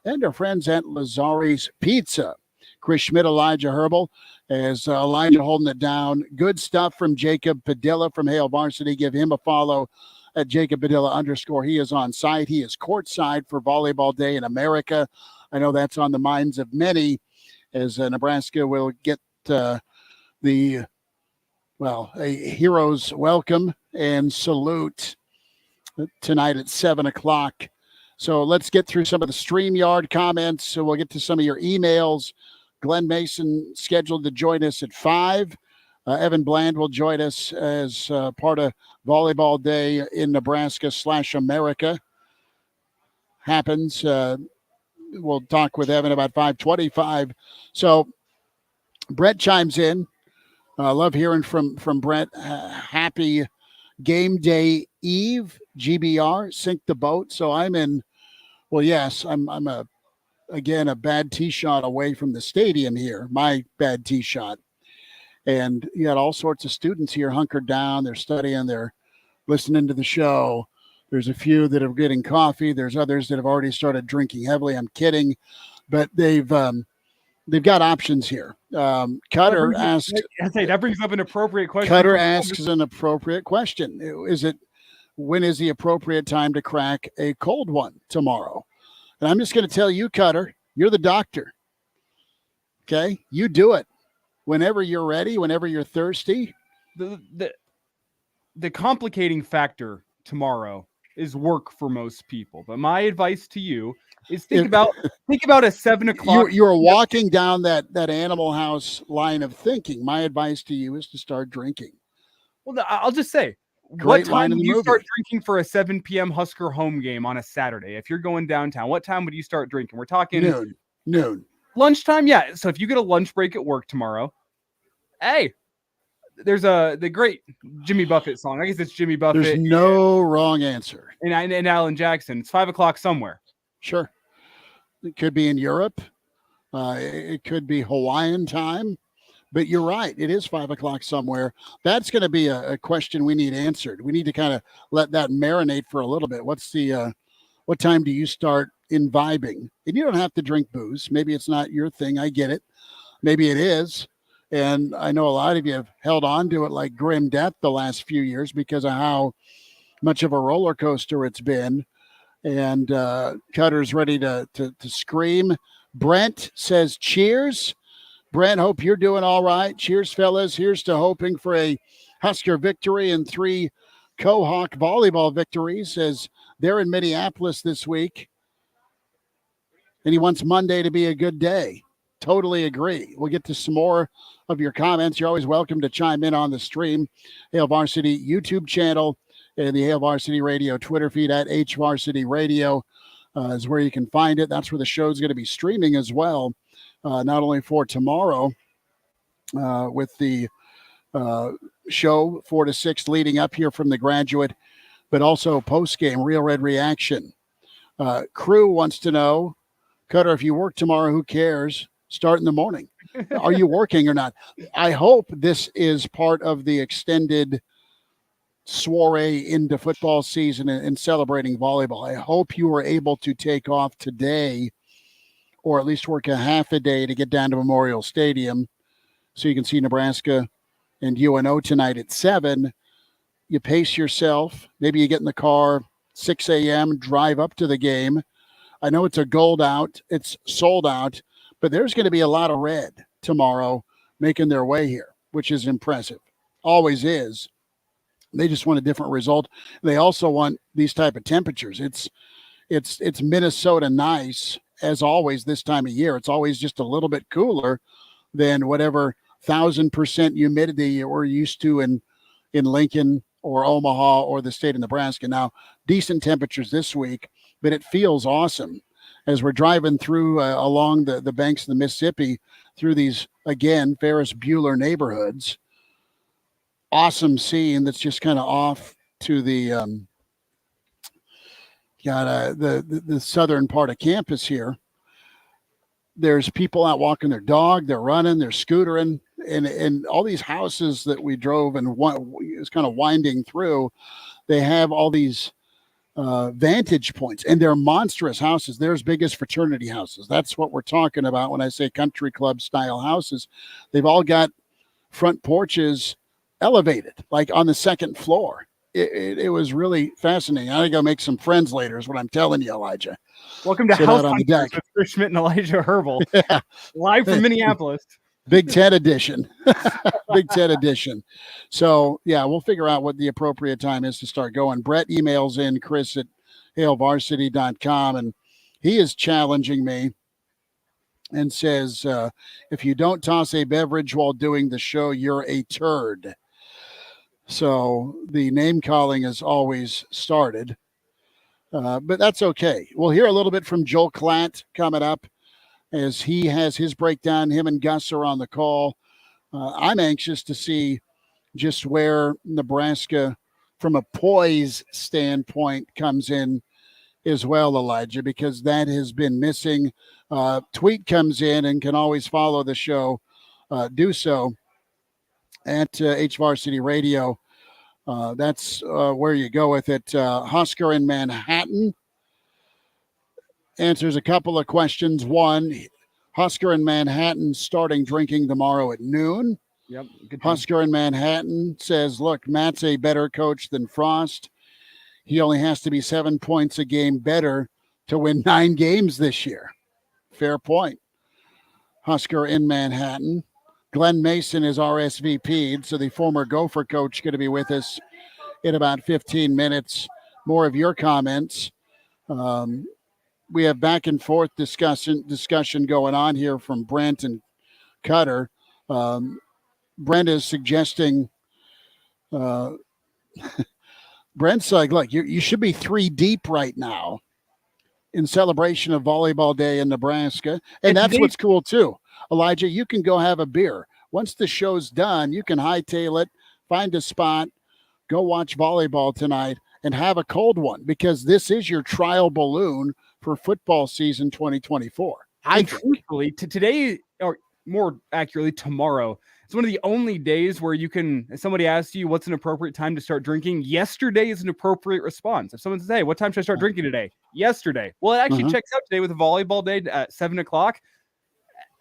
and our friends at Lazari's Pizza. Chris Schmidt, Elijah Herbal, as Elijah holding it down. Good stuff from Jacob Padilla from Hail Varsity. Give him a follow at Jacob Padilla _. He is on site. He is courtside for Volleyball Day in America. I know that's on the minds of many as Nebraska will get a hero's welcome and salute tonight at 7 o'clock. So let's get through some of the StreamYard comments. So we'll get to some of your emails. Glenn Mason scheduled to join us at 5. Evan Bland will join us as part of Volleyball Day in Nebraska /America. Happens. We'll talk with Evan about 5:25. So Brett chimes in. I love hearing from Brett. Happy game day eve, GBR, sink the boat. So I'm in. Well, yes, I'm a bad tee shot away from the stadium here. My bad tee shot. And you got all sorts of students here hunkered down. They're studying. They're listening to the show. There's a few that are getting coffee. There's others that have already started drinking heavily. I'm kidding, but they've got options here. Cutter asked. That brings up an appropriate question. Cutter asks an appropriate question. When is the appropriate time to crack a cold one tomorrow? And I'm just going to tell you, Cutter, you're the doctor. Okay, you do it whenever you're ready, whenever you're thirsty. The complicating factor tomorrow is work for most people. But my advice to you is think about a 7 o'clock. You're walking down that Animal House line of thinking. My advice to you is to start drinking. Well, I'll just say, what time do you start drinking for a 7 p.m. Husker home game on a Saturday? If you're going downtown, what time would you start drinking? We're talking noon. Lunchtime, yeah. So if you get a lunch break at work tomorrow, hey, there's the great Jimmy Buffett song. I guess it's Jimmy Buffett. There's no wrong answer. And Alan Jackson. It's 5 o'clock somewhere. Sure. It could be in Europe. It could be Hawaiian time. But you're right. It is 5 o'clock somewhere. That's going to be a question we need answered. We need to kind of let that marinate for a little bit. What time do you start imbibing? And you don't have to drink booze. Maybe it's not your thing. I get it. Maybe it is. And I know a lot of you have held on to it like grim death the last few years because of how much of a roller coaster it's been. And Cutter's ready to scream. Brent says, cheers. Brent, hope you're doing all right. Cheers, fellas. Here's to hoping for a Husker victory and 3 Cohawk volleyball victories as they're in Minneapolis this week. And he wants Monday to be a good day. Totally agree. We'll get to some more of your comments. You're always welcome to chime in on the stream. Hail Varsity YouTube channel and the Hail Varsity Radio Twitter feed at HVarsity Radio is where you can find it. That's where the show's going to be streaming as well, not only for tomorrow with the show 4 to 6 leading up here from the Graduate, but also post-game Real Red Reaction. Crew wants to know, Cutter, if you work tomorrow, who cares? start in the morning. Are you working or not? I hope this is part of the extended soiree into football season and celebrating volleyball. I hope you were able to take off today or at least work a half a day to get down to Memorial Stadium so you can see Nebraska and UNO tonight at 7. You pace yourself. Maybe you get in the car 6 a.m., drive up to the game. I know it's a gold out. It's sold out, but there's going to be a lot of red tomorrow making their way here, which is impressive. Always is. They just want a different result. They also want these type of temperatures. It's Minnesota nice, as always, this time of year. It's always just a little bit cooler than whatever 1,000% humidity we're used to in Lincoln or Omaha or the state of Nebraska. Now, decent temperatures this week, but it feels awesome as we're driving through along the banks of the Mississippi through these, again, Ferris Bueller neighborhoods. Awesome scene that's just kind of off to the the southern part of campus here. There's people out walking their dog, they're running, they're scootering, and all these houses that we drove and it's kind of winding through, they have all these vantage points, and they're monstrous houses. They're as big as fraternity houses. That's what we're talking about when I say country club style houses. They've all got front porches elevated, like on the second floor. It was really fascinating. I gotta make some friends later is what I'm telling you, Elijah. Welcome to Sit House out on the deck with Chris Schmidt and Elijah Herbal. Yeah. Live from Minneapolis. Big Ted edition. Big Ted edition. So yeah, we'll figure out what the appropriate time is to start going. Brett emails in Chris at HaleVarsity.com, and he is challenging me and says, if you don't toss a beverage while doing the show, you're a turd. So the name calling has always started, but that's okay. We'll hear a little bit from Joel Klatt coming up as he has his breakdown. Him and Gus are on the call. I'm anxious to see just where Nebraska, from a poise standpoint, comes in as well, Elijah, because that has been missing. Tweet comes in and can always follow the show. Do so at HVarsity Radio. That's where you go with it. Husker in Manhattan answers a couple of questions. One, Husker in Manhattan starting drinking tomorrow at noon. Yep. Husker in Manhattan says, look, Matt's a better coach than Frost. He only has to be 7 points a game better to win 9 games this year. Fair point. Husker in Manhattan. Glenn Mason is RSVP'd, so the former Gopher coach going to be with us in about 15 minutes. More of your comments. We have back and forth discussion going on here from Brent and Cutter. Brent is suggesting, Brent's like, look, you should be 3 deep right now in celebration of Volleyball Day in Nebraska. And that's what's cool too. Elijah, you can go have a beer. Once the show's done, you can hightail it, find a spot, go watch volleyball tonight, and have a cold one, because this is your trial balloon for football season 2024. And truthfully, today, or more accurately, tomorrow, it's one of the only days where you can, if somebody asks you what's an appropriate time to start drinking, yesterday is an appropriate response. If someone says, hey, what time should I start drinking today? Yesterday. Well, it actually checks out today with a volleyball day at 7 o'clock.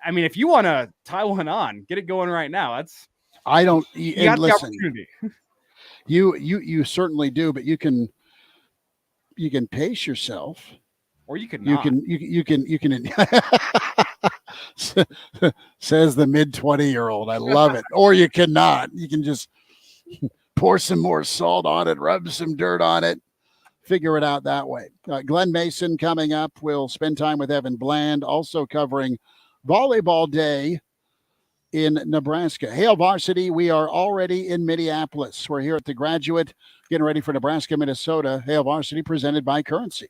I mean, if you want to tie one on, get it going right now. That's I don't. You and got listen, the opportunity. You certainly do, but you can pace yourself, or you can you can says the mid 20-year-old. I love it. Or you cannot. You can just pour some more salt on it, rub some dirt on it, figure it out that way. Glenn Mason coming up. We'll spend time with Evan Bland, also covering Volleyball Day in Nebraska. Hail Varsity, we are already in Minneapolis. We're here at the Graduate, getting ready for Nebraska, Minnesota. Hail Varsity, presented by Currency.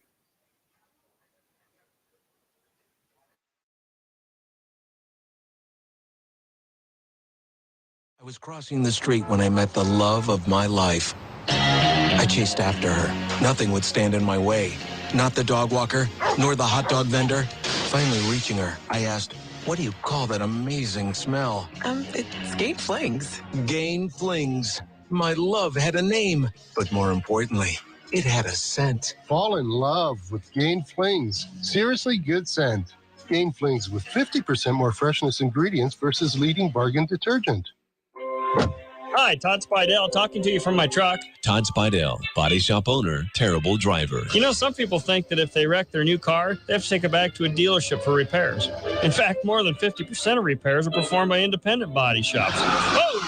I was crossing the street when I met the love of my life. I chased after her. Nothing would stand in my way. Not the dog walker, nor the hot dog vendor. Finally reaching her, I asked, What do you call that amazing smell? It's Gain Flings. Gain Flings. My love had a name, but more importantly, it had a scent. Fall in love with Gain Flings. Seriously good scent. Gain Flings with 50% more freshness ingredients versus leading bargain detergent. Hi, Todd Spidell talking to you from my truck. Todd Spidell, body shop owner, terrible driver. You know, some people think that if they wreck their new car, they have to take it back to a dealership for repairs. In fact, more than 50% of repairs are performed by independent body shops. Whoa!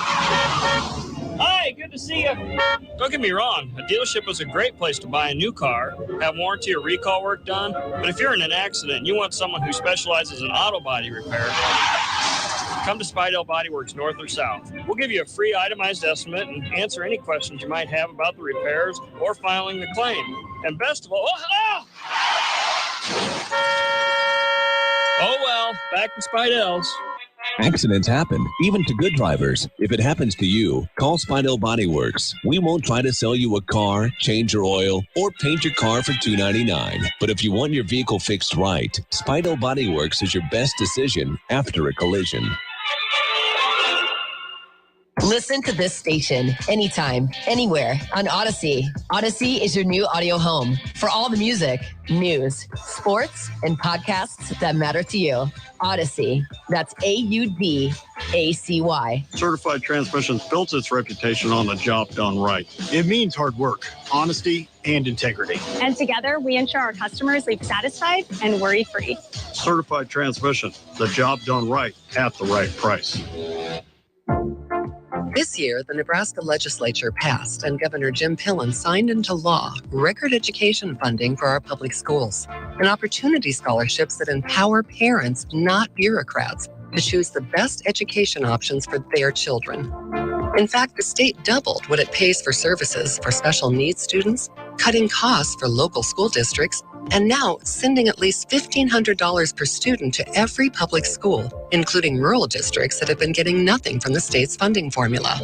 Hi, good to see you. Don't get me wrong, a dealership is a great place to buy a new car, have warranty or recall work done, but if you're in an accident and you want someone who specializes in auto body repair, come to Spidell Body Works North or South. We'll give you a free itemized estimate and answer any questions you might have about the repairs or filing the claim. And best of all, oh well, back to Spidell's. Accidents happen, even to good drivers. If it happens to you, call Spidell Body Works. We won't try to sell you a car, change your oil, or paint your car for $2.99. But if you want your vehicle fixed right, Spidell Body Works is your best decision after a collision. Listen to this station anytime, anywhere on Odyssey. Odyssey is your new audio home for all the music, news, sports, and podcasts that matter to you. Odyssey. That's AUDACY. Certified Transmissions built its reputation on the job done right. It means hard work, honesty, and integrity. And together, we ensure our customers leave satisfied and worry-free. Certified Transmission, the job done right at the right price. This year, the Nebraska legislature passed and Governor Jim Pillen signed into law record education funding for our public schools and opportunity scholarships that empower parents, not bureaucrats, to choose the best education options for their children. In fact, the state doubled what it pays for services for special needs students, cutting costs for local school districts, and now sending at least $1,500 per student to every public school, including rural districts that have been getting nothing from the state's funding formula.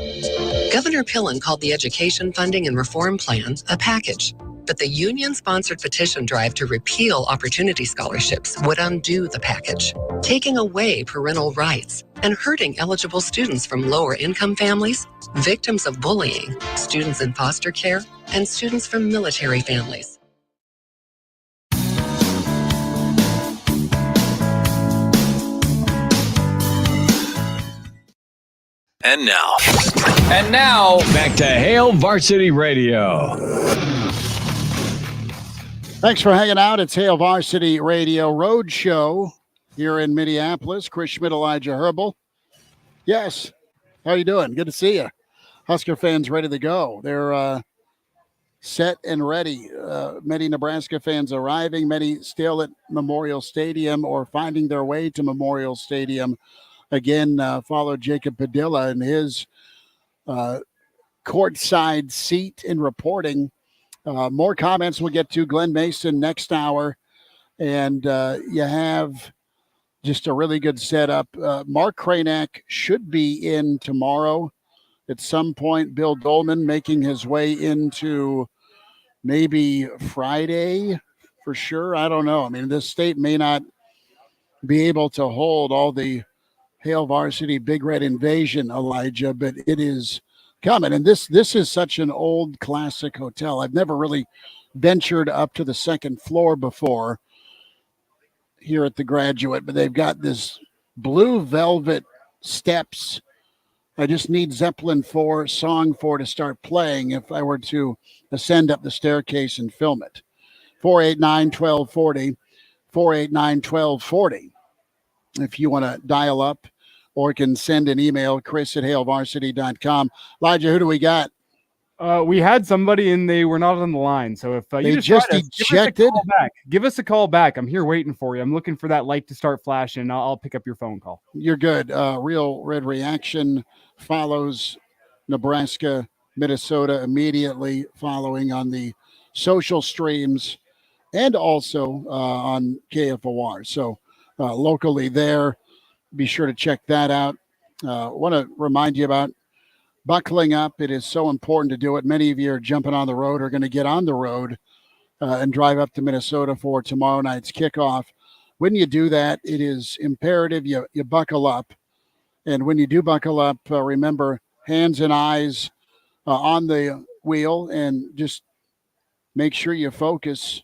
Governor Pillen called the Education Funding and Reform Plan a package, but the union-sponsored petition drive to repeal opportunity scholarships would undo the package, taking away parental rights and hurting eligible students from lower-income families, victims of bullying, students in foster care, and students from military families. And now, back to Hail Varsity Radio. Thanks for hanging out. It's Hail Varsity Radio Road Show here in Minneapolis. Chris Schmidt, Elijah Herbal. Yes. How you doing? Good to see you. Husker fans ready to go. They're set and ready. Many Nebraska fans arriving, many still at Memorial Stadium or finding their way to Memorial Stadium. Again, followed Jacob Padilla in his courtside seat in reporting. More comments we'll get to. Glenn Mason next hour. And you have just a really good setup. Mark Kranak should be in tomorrow at some point. Bill Dolman making his way into maybe Friday for sure. I don't know. I mean, this state may not be able to hold all the Hail Varsity Big Red Invasion, Elijah, but it is coming. And this is such an old classic hotel. I've never really ventured up to the second floor before here at the Graduate, but they've got this blue velvet steps. I just need Zeppelin 4, Song 4 to start playing if I were to ascend up the staircase and film it. 489-1240, 489-1240. If you want to dial up or can send an email, chris@hailvarsity.com. Elijah, who do we got? We had somebody and they were not on the line. So if they just ejected, give us a call back. I'm here waiting for you. I'm looking for that light to start flashing. I'll pick up your phone call. You're good. Real Red Reaction follows Nebraska, Minnesota immediately following on the social streams and also on KFOR. So locally there, be sure to check that out. Want to remind you about buckling up. It is so important to do it. Many of you are jumping on the road, are going to get on the road and drive up to Minnesota for tomorrow night's kickoff when you do that, it is imperative you buckle up. And when you do buckle up, remember hands and eyes on the wheel, and just make sure you focus.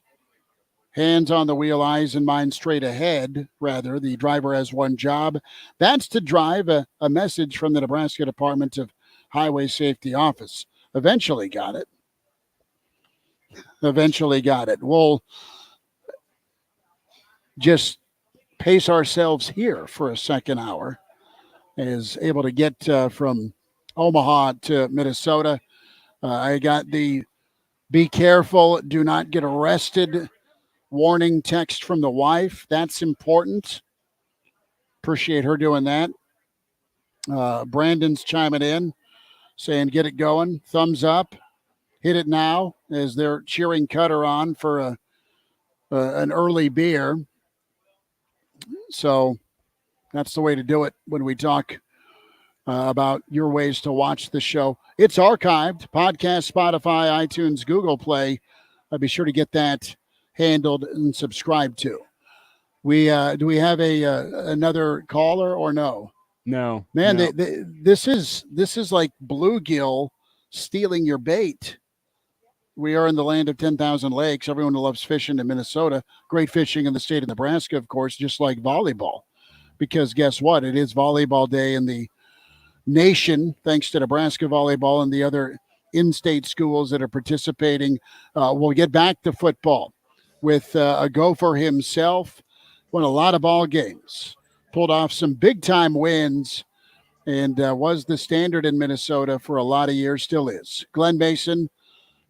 Hands on the wheel, eyes and mind straight ahead. Rather, the driver has one job. That's to drive. A message from the Nebraska Department of Highway Safety Office. Eventually got it. We'll just pace ourselves here for a second hour. Is able to get from Omaha to Minnesota. I got the be careful, do not get arrested warning text from the wife. That's important. Appreciate her doing that. Brandon's chiming in, saying get it going. Thumbs up. Hit it now, as they're cheering Cutter on for an early beer. So that's the way to do it when we talk about your ways to watch the show. It's archived. Podcast, Spotify, iTunes, Google Play. Be sure to get that handled and subscribed to. Do we have another caller or no? No, man. No. This is like bluegill stealing your bait. We are in the land of 10,000 lakes. Everyone loves fishing in Minnesota. Great fishing in the state of Nebraska, of course, just like volleyball. Because guess what? It is volleyball day in the nation, thanks to Nebraska volleyball and the other in-state schools that are participating. We'll get back to football with a Gopher himself. Won a lot of ball games, pulled off some big-time wins, and was the standard in Minnesota for a lot of years, still is. Glenn Mason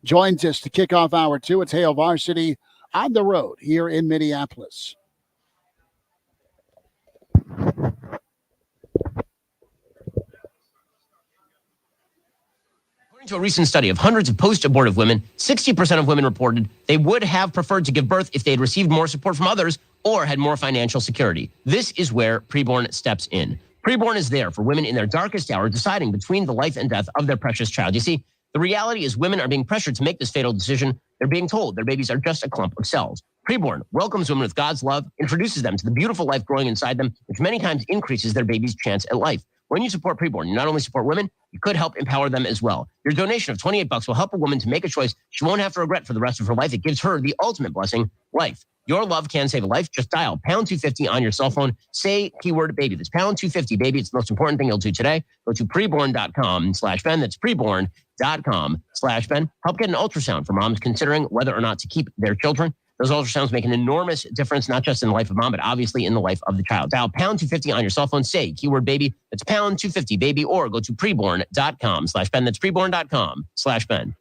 joins us to kick off hour 2. It's Hail Varsity on the road here in Minneapolis. According to a recent study of hundreds of post-abortive women, 60% of women reported they would have preferred to give birth if they had received more support from others or had more financial security. This is where Preborn steps in. Preborn is there for women in their darkest hour, deciding between the life and death of their precious child. You see, the reality is women are being pressured to make this fatal decision. They're being told their babies are just a clump of cells. Preborn welcomes women with God's love, introduces them to the beautiful life growing inside them, which many times increases their baby's chance at life. When you support Preborn, you not only support women, you could help empower them as well. Your donation of $28 will help a woman to make a choice she won't have to regret for the rest of her life. It gives her the ultimate blessing, life. Your love can save a life. Just dial pound 250 on your cell phone. Say keyword baby. That's pound 250 baby. It's the most important thing you'll do today. Go to preborn.com/Ben. That's preborn.com/Ben. Help get an ultrasound for moms considering whether or not to keep their children. Those ultrasounds make an enormous difference, not just in the life of mom, but obviously in the life of the child. Dial pound 250 on your cell phone. Say keyword baby. That's pound 250 baby, or go to preborn.com/Ben. That's preborn.com/Ben.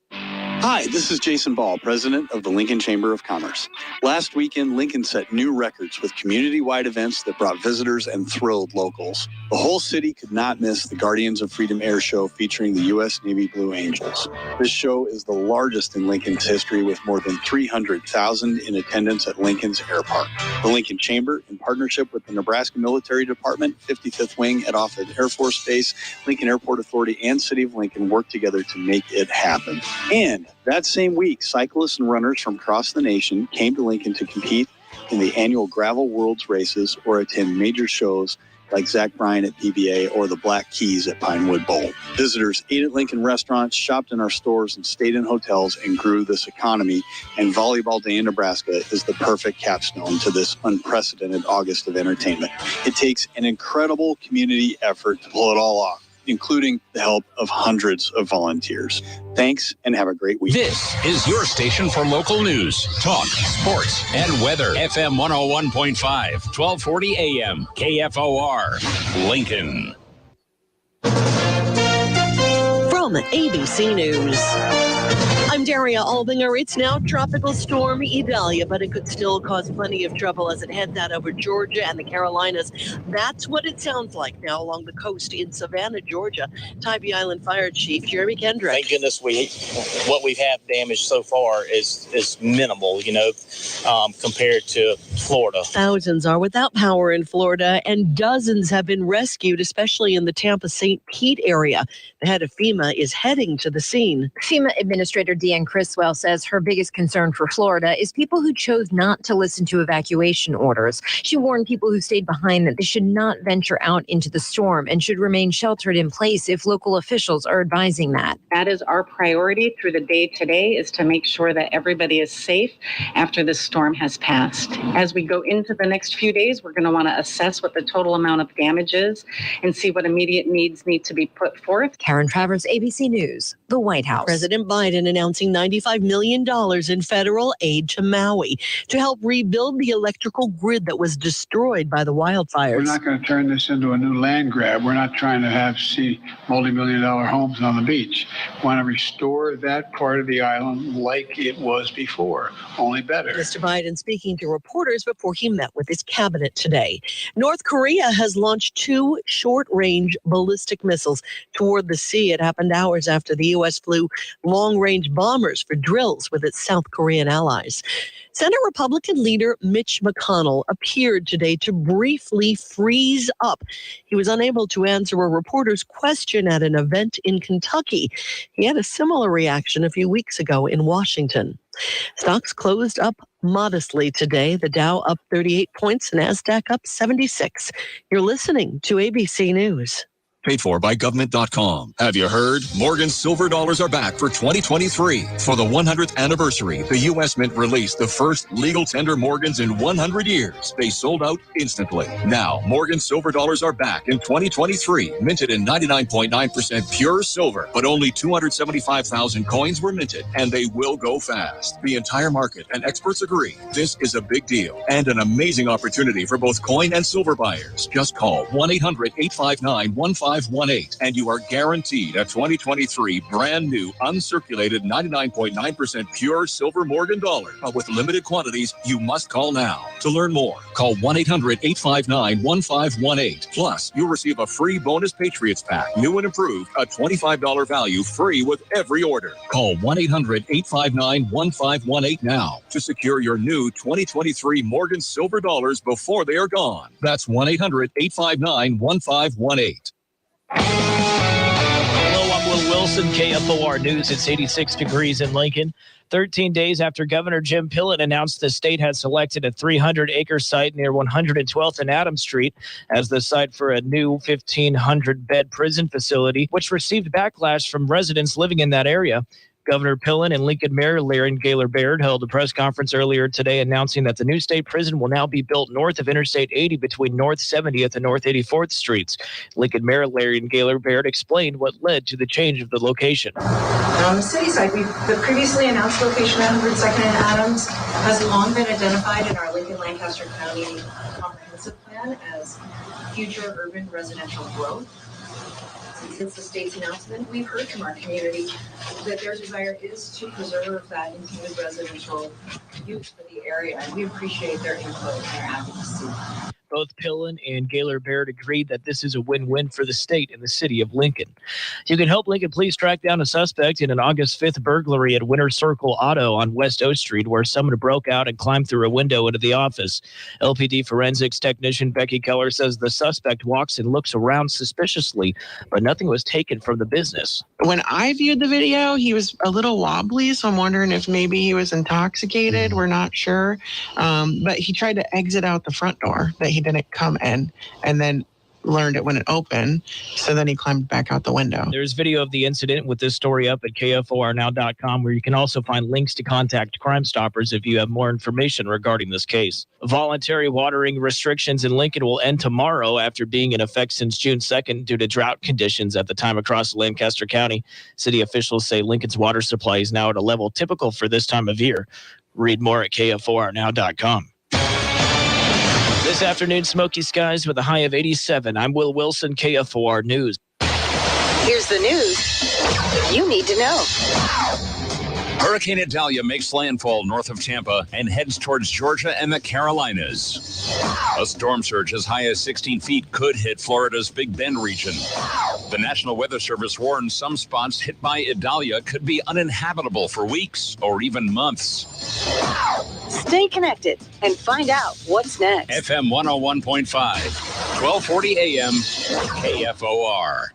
Hi, this is Jason Ball, president of the Lincoln Chamber of Commerce. Last weekend, Lincoln set new records with community-wide events that brought visitors and thrilled locals. The whole city could not miss the Guardians of Freedom Air Show featuring the U.S. Navy Blue Angels. This show is the largest in Lincoln's history, with more than 300,000 in attendance at Lincoln's Air Park. The Lincoln Chamber, in partnership with the Nebraska Military Department, 55th Wing at Offutt Air Force Base, Lincoln Airport Authority, and City of Lincoln worked together to make it happen. And that same week, cyclists and runners from across the nation came to Lincoln to compete in the annual Gravel Worlds races or attend major shows like Zach Bryan at PBA or the Black Keys at Pinewood Bowl. Visitors ate at Lincoln restaurants, shopped in our stores, and stayed in hotels and grew this economy. And Volleyball Day in Nebraska is the perfect capstone to this unprecedented August of entertainment. It takes an incredible community effort to pull it all off, including the help of hundreds of volunteers. Thanks, and have a great week. This is your station for local news, talk, sports, and weather. FM 101.5, 1240 AM, KFOR, Lincoln. From ABC News, I'm Daria Albinger. It's now Tropical Storm Idalia, but it could still cause plenty of trouble as it heads out over Georgia and the Carolinas. That's what it sounds like now along the coast in Savannah, Georgia. Tybee Island Fire Chief Jeremy Kendrick. Thank goodness what we have damaged so far is minimal, compared to Florida. Thousands are without power in Florida, and dozens have been rescued, especially in the Tampa-St. Pete area. The head of FEMA is heading to the scene. FEMA Administrator Deanne Criswell says her biggest concern for Florida is people who chose not to listen to evacuation orders. She warned people who stayed behind that they should not venture out into the storm and should remain sheltered in place if local officials are advising that. That is our priority through the day today, is to make sure that everybody is safe after this storm has passed. As we go into the next few days, we're going to want to assess what the total amount of damage is and see what immediate needs need to be put forth. Karen Travers, ABC News, the White House. President Biden announcing $95 million in federal aid to Maui to help rebuild the electrical grid that was destroyed by the wildfires. We're not going to turn this into a new land grab. We're not trying to see multi-million-dollar homes on the beach. We want to restore that part of the island like it was before, only better. Mr. Biden speaking to reporters before he met with his cabinet today. North Korea has launched 2 short-range ballistic missiles toward the sea. It happened hours after the U.S. flew long-range bombers for drills with its South Korean allies. Senate Republican leader Mitch McConnell appeared today to briefly freeze up. He was unable to answer a reporter's question at an event in Kentucky. He had a similar reaction a few weeks ago in Washington. Stocks closed up modestly today. The Dow up 38 points, NASDAQ up 76. You're listening to ABC News. Paid for by government.com. Have you heard? Morgan's silver dollars are back for 2023. For the 100th anniversary, the U.S. Mint released the first legal tender Morgans in 100 years. They sold out instantly. Now, Morgan's silver dollars are back in 2023, minted in 99.9% pure silver, but only 275,000 coins were minted, and they will go fast. The entire market and experts agree this is a big deal and an amazing opportunity for both coin and silver buyers. Just call 1-800-859-1518 and you are guaranteed a 2023 brand new uncirculated 99.9% pure silver Morgan dollar. But with limited quantities, you must call now. To learn more, call 1-800-859-1518. Plus, you'll receive a free bonus Patriots pack, new and improved, a $25 value free with every order. Call 1-800-859-1518 now to secure your new 2023 Morgan silver dollars before they are gone. That's 1-800-859-1518. Hello, I'm Will Wilson, KFOR News. It's 86 degrees in Lincoln. 13 days after Governor Jim Pillen announced the state had selected a 300-acre site near 112th and Adams Street as the site for a new 1,500-bed prison facility, which received backlash from residents living in that area. Governor Pillen and Lincoln Mayor Larry Gaylor Baird held a press conference earlier today announcing that the new state prison will now be built north of Interstate 80 between North 70th and North 84th Streets. Lincoln Mayor Larry Gaylor Baird explained what led to the change of the location. On the city side, the previously announced location at 102nd and Adams has long been identified in our Lincoln-Lancaster County Comprehensive Plan as future urban residential growth. Since the state's announcement, we've heard from our community that their desire is to preserve that intended residential use for the area, and we appreciate their input and their advocacy. Both Pillen and Gaylor Baird agreed that this is a win-win for the state and the city of Lincoln. You can help Lincoln Police track down a suspect in an August 5th burglary at Winter Circle Auto on West O Street, where someone broke out and climbed through a window into the office. LPD forensics technician Becky Keller says the suspect walks and looks around suspiciously, but nothing was taken from the business. When I viewed the video, he was a little wobbly, so I'm wondering if maybe he was intoxicated. We're not sure. But he tried to exit out the front door that he didn't come in, and then learned it when it opened, so then he climbed back out the window. There's video of the incident with this story up at KFORnow.com, where you can also find links to contact Crime Stoppers if you have more information regarding this case. Voluntary watering restrictions in Lincoln will end tomorrow after being in effect since June 2nd due to drought conditions at the time across Lancaster County. City officials say Lincoln's water supply is now at a level typical for this time of year. Read more at KFORnow.com. This afternoon, smoky skies with a high of 87. I'm Will Wilson, KFOR News. Here's the news you need to know. Hurricane Idalia makes landfall north of Tampa and heads towards Georgia and the Carolinas. A storm surge as high as 16 feet could hit Florida's Big Bend region. The National Weather Service warns some spots hit by Idalia could be uninhabitable for weeks or even months. Stay connected and find out what's next. FM 101.5, 1240 AM, KFOR.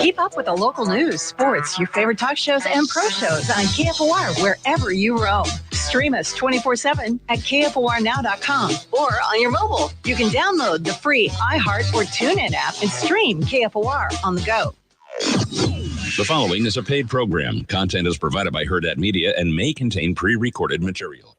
Keep up with the local news, sports, your favorite talk shows, and pro shows on KFOR wherever you roam. Stream us 24/7 at KFORnow.com or on your mobile. You can download the free iHeart or TuneIn app and stream KFOR on the go. The following is a paid program. Content is provided by Hurrdat Media and may contain pre-recorded material.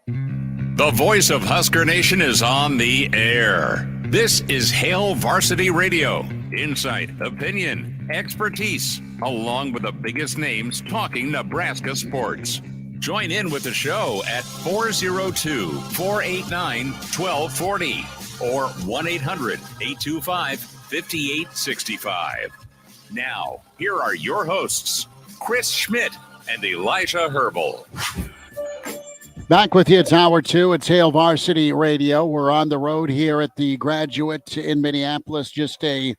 The voice of Husker Nation is on the air. This is Hail Varsity Radio. Insight, opinion, expertise, along with the biggest names talking Nebraska sports. Join in with the show at 402-489-1240 or 1-800-825-5865. Now, here are your hosts, Chris Schmidt and Elijah Herbal. Back with you. It's hour two. It's Hail Varsity Radio. We're on the road here at the Graduate in Minneapolis, just a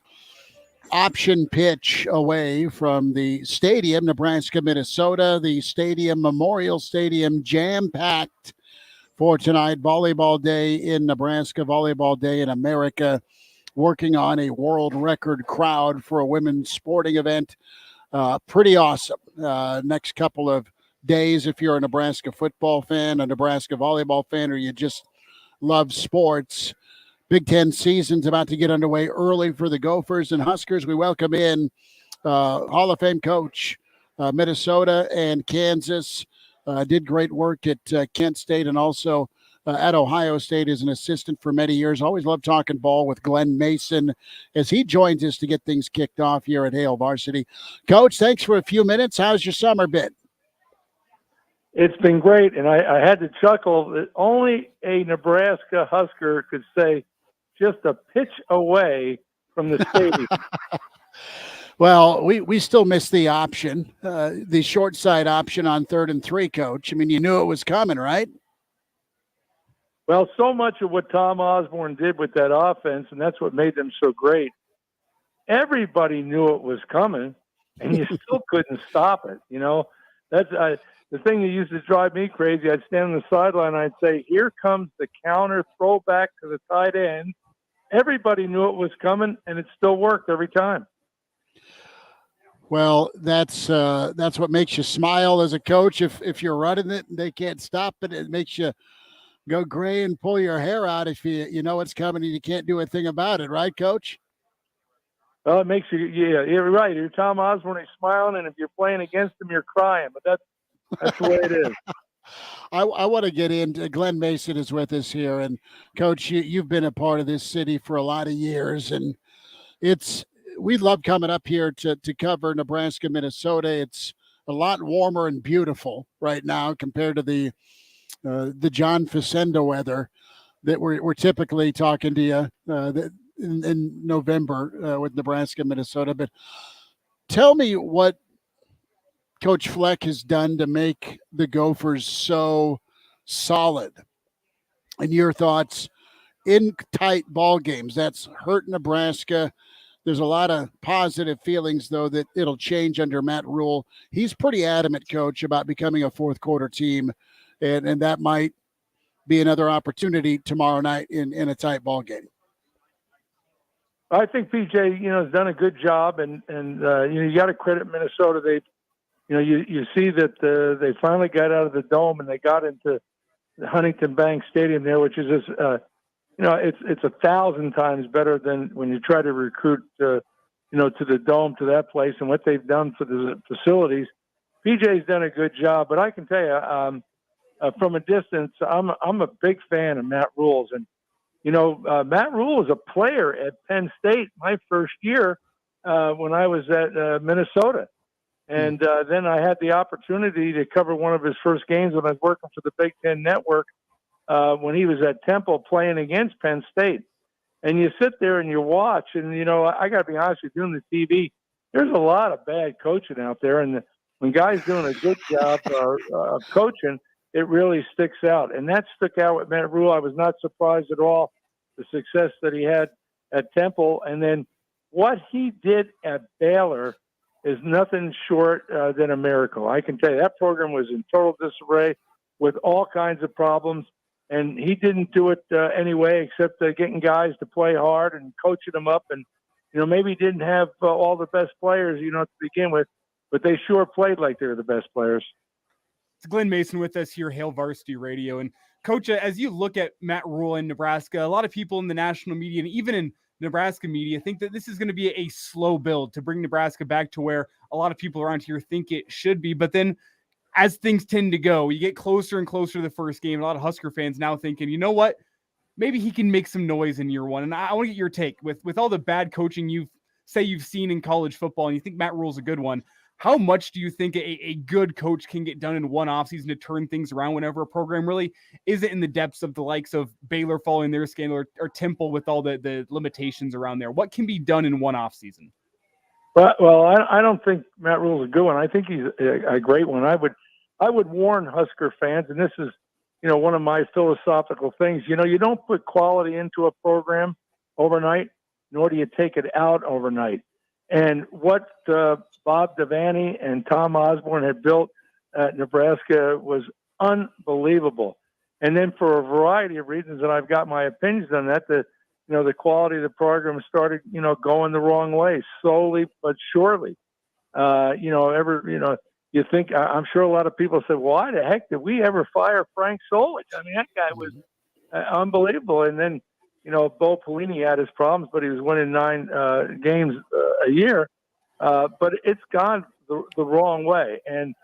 option pitch away from the stadium, Nebraska, Minnesota. The stadium, Memorial Stadium, jam-packed for tonight. Volleyball Day in Nebraska, Volleyball Day in America, working on a world record crowd for a women's sporting event. Pretty awesome. Next couple of days, if you're a Nebraska football fan, a Nebraska volleyball fan, or you just love sports. Big Ten season's about to get underway early for the Gophers and Huskers. We welcome in Hall of Fame coach, Minnesota and Kansas. Did great work at Kent State and also at Ohio State as an assistant for many years. Always love talking ball with Glenn Mason as he joins us to get things kicked off here at Hail Varsity. Coach, thanks for a few minutes. How's your summer been? It's been great, and I had to chuckle that only a Nebraska Husker could say just a pitch away from the stadium. Well, we still missed the option, the short side option on 3rd and 3, Coach. I mean, you knew it was coming, right? Well, so much of what Tom Osborne did with that offense, and that's what made them so great, everybody knew it was coming, and you still couldn't stop it. You know, that's the thing that used to drive me crazy. I'd stand on the sideline and I'd say, here comes the counter throwback to the tight end. Everybody knew it was coming, and it still worked every time. Well, that's what makes you smile as a coach. If you're running it and they can't stop it, it makes you go gray and pull your hair out if you know it's coming and you can't do a thing about it, right, Coach? Well, it makes you, yeah, you're right. You're Tom Osborne, he's smiling, and if you're playing against him, you're crying. But that's the way it is. I want to get into Glenn Mason is with us here, and Coach, you've been a part of this city for a lot of years, and we love coming up here to cover Nebraska, Minnesota. It's a lot warmer and beautiful right now compared to the John Facenda weather that we're typically talking to you in November with Nebraska, Minnesota. But tell me what Coach Fleck has done to make the Gophers so solid, and your thoughts in tight ball games. That's hurt Nebraska. There's a lot of positive feelings, though, that it'll change under Matt Rule. He's pretty adamant, Coach, about becoming a fourth quarter team, and that might be another opportunity tomorrow night in a tight ball game. I think PJ, has done a good job, and you got to credit Minnesota. They, you see that they finally got out of the dome and they got into the Huntington Bank Stadium there, which is just, it's 1,000 times better than when you try to recruit, to the dome, to that place, and what they've done for the facilities. PJ's done a good job, but I can tell you, from a distance, I'm a big fan of Matt Rule's, and Matt Rule was a player at Penn State my first year when I was at Minnesota. And then I had the opportunity to cover one of his first games when I was working for the Big Ten Network when he was at Temple playing against Penn State. And you sit there and you watch, and, I got to be honest with you, doing the TV, there's a lot of bad coaching out there. And when guys doing a good job of coaching, it really sticks out. And that stuck out with Matt Rule. I was not surprised at all, the success that he had at Temple. And then what he did at Baylor is nothing short than a miracle. I can tell you that program was in total disarray with all kinds of problems, and he didn't do it anyway except getting guys to play hard and coaching them up. And, maybe he didn't have all the best players, to begin with, but they sure played like they were the best players. It's Glenn Mason with us here, Hail Varsity Radio. And Coach, as you look at Matt Rule in Nebraska, a lot of people in the national media and even in Nebraska media think that this is going to be a slow build to bring Nebraska back to where a lot of people around here think it should be. But then as things tend to go, you get closer and closer to the first game. A lot of Husker fans now thinking, you know what? Maybe he can make some noise in year one. And I want to get your take with all the bad coaching you've seen in college football, and you think Matt Rule's a good one. How much do you think a good coach can get done in one offseason to turn things around whenever a program really isn't in the depths of the likes of Baylor following their scandal or Temple with all the limitations around there? What can be done in one offseason? Well, I don't think Matt Rule's a good one. I think he's a great one. I would warn Husker fans, and this is, one of my philosophical things. You don't put quality into a program overnight, nor do you take it out overnight. And what Bob Devaney and Tom Osborne had built at Nebraska was unbelievable. And then for a variety of reasons, and I've got my opinions on that, the quality of the program started, going the wrong way, slowly but surely. You think, I'm sure a lot of people said, why the heck did we ever fire Frank Solich? I mean, that guy was unbelievable. And then, Bo Pelini had his problems, but he was winning 9 games a year. But it's gone the wrong way. And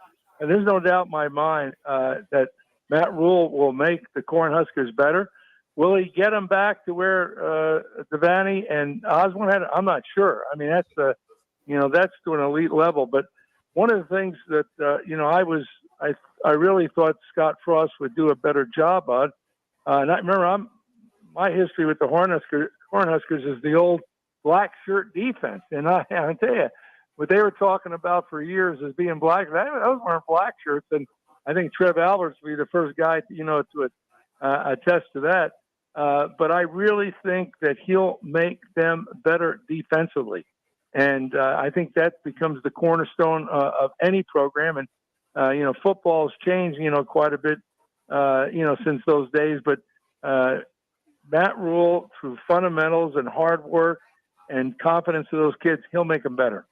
there's no doubt in my mind that Matt Rule will make the Cornhuskers better. Will he get them back to where Devaney and Osborne had? I'm not sure. I mean, that's to an elite level. But one of the things that I really thought Scott Frost would do a better job on. And I remember my history with the Cornhuskers is the old black shirt defense, and I tell you, what they were talking about for years as being black. Those weren't black shirts, and I think Trev Alberts will be the first guy to attest to that. But I really think that he'll make them better defensively. And I think that becomes the cornerstone of any program. And, football has changed, quite a bit, since those days. But Matt Rule, through fundamentals and hard work and confidence of those kids, he'll make them better.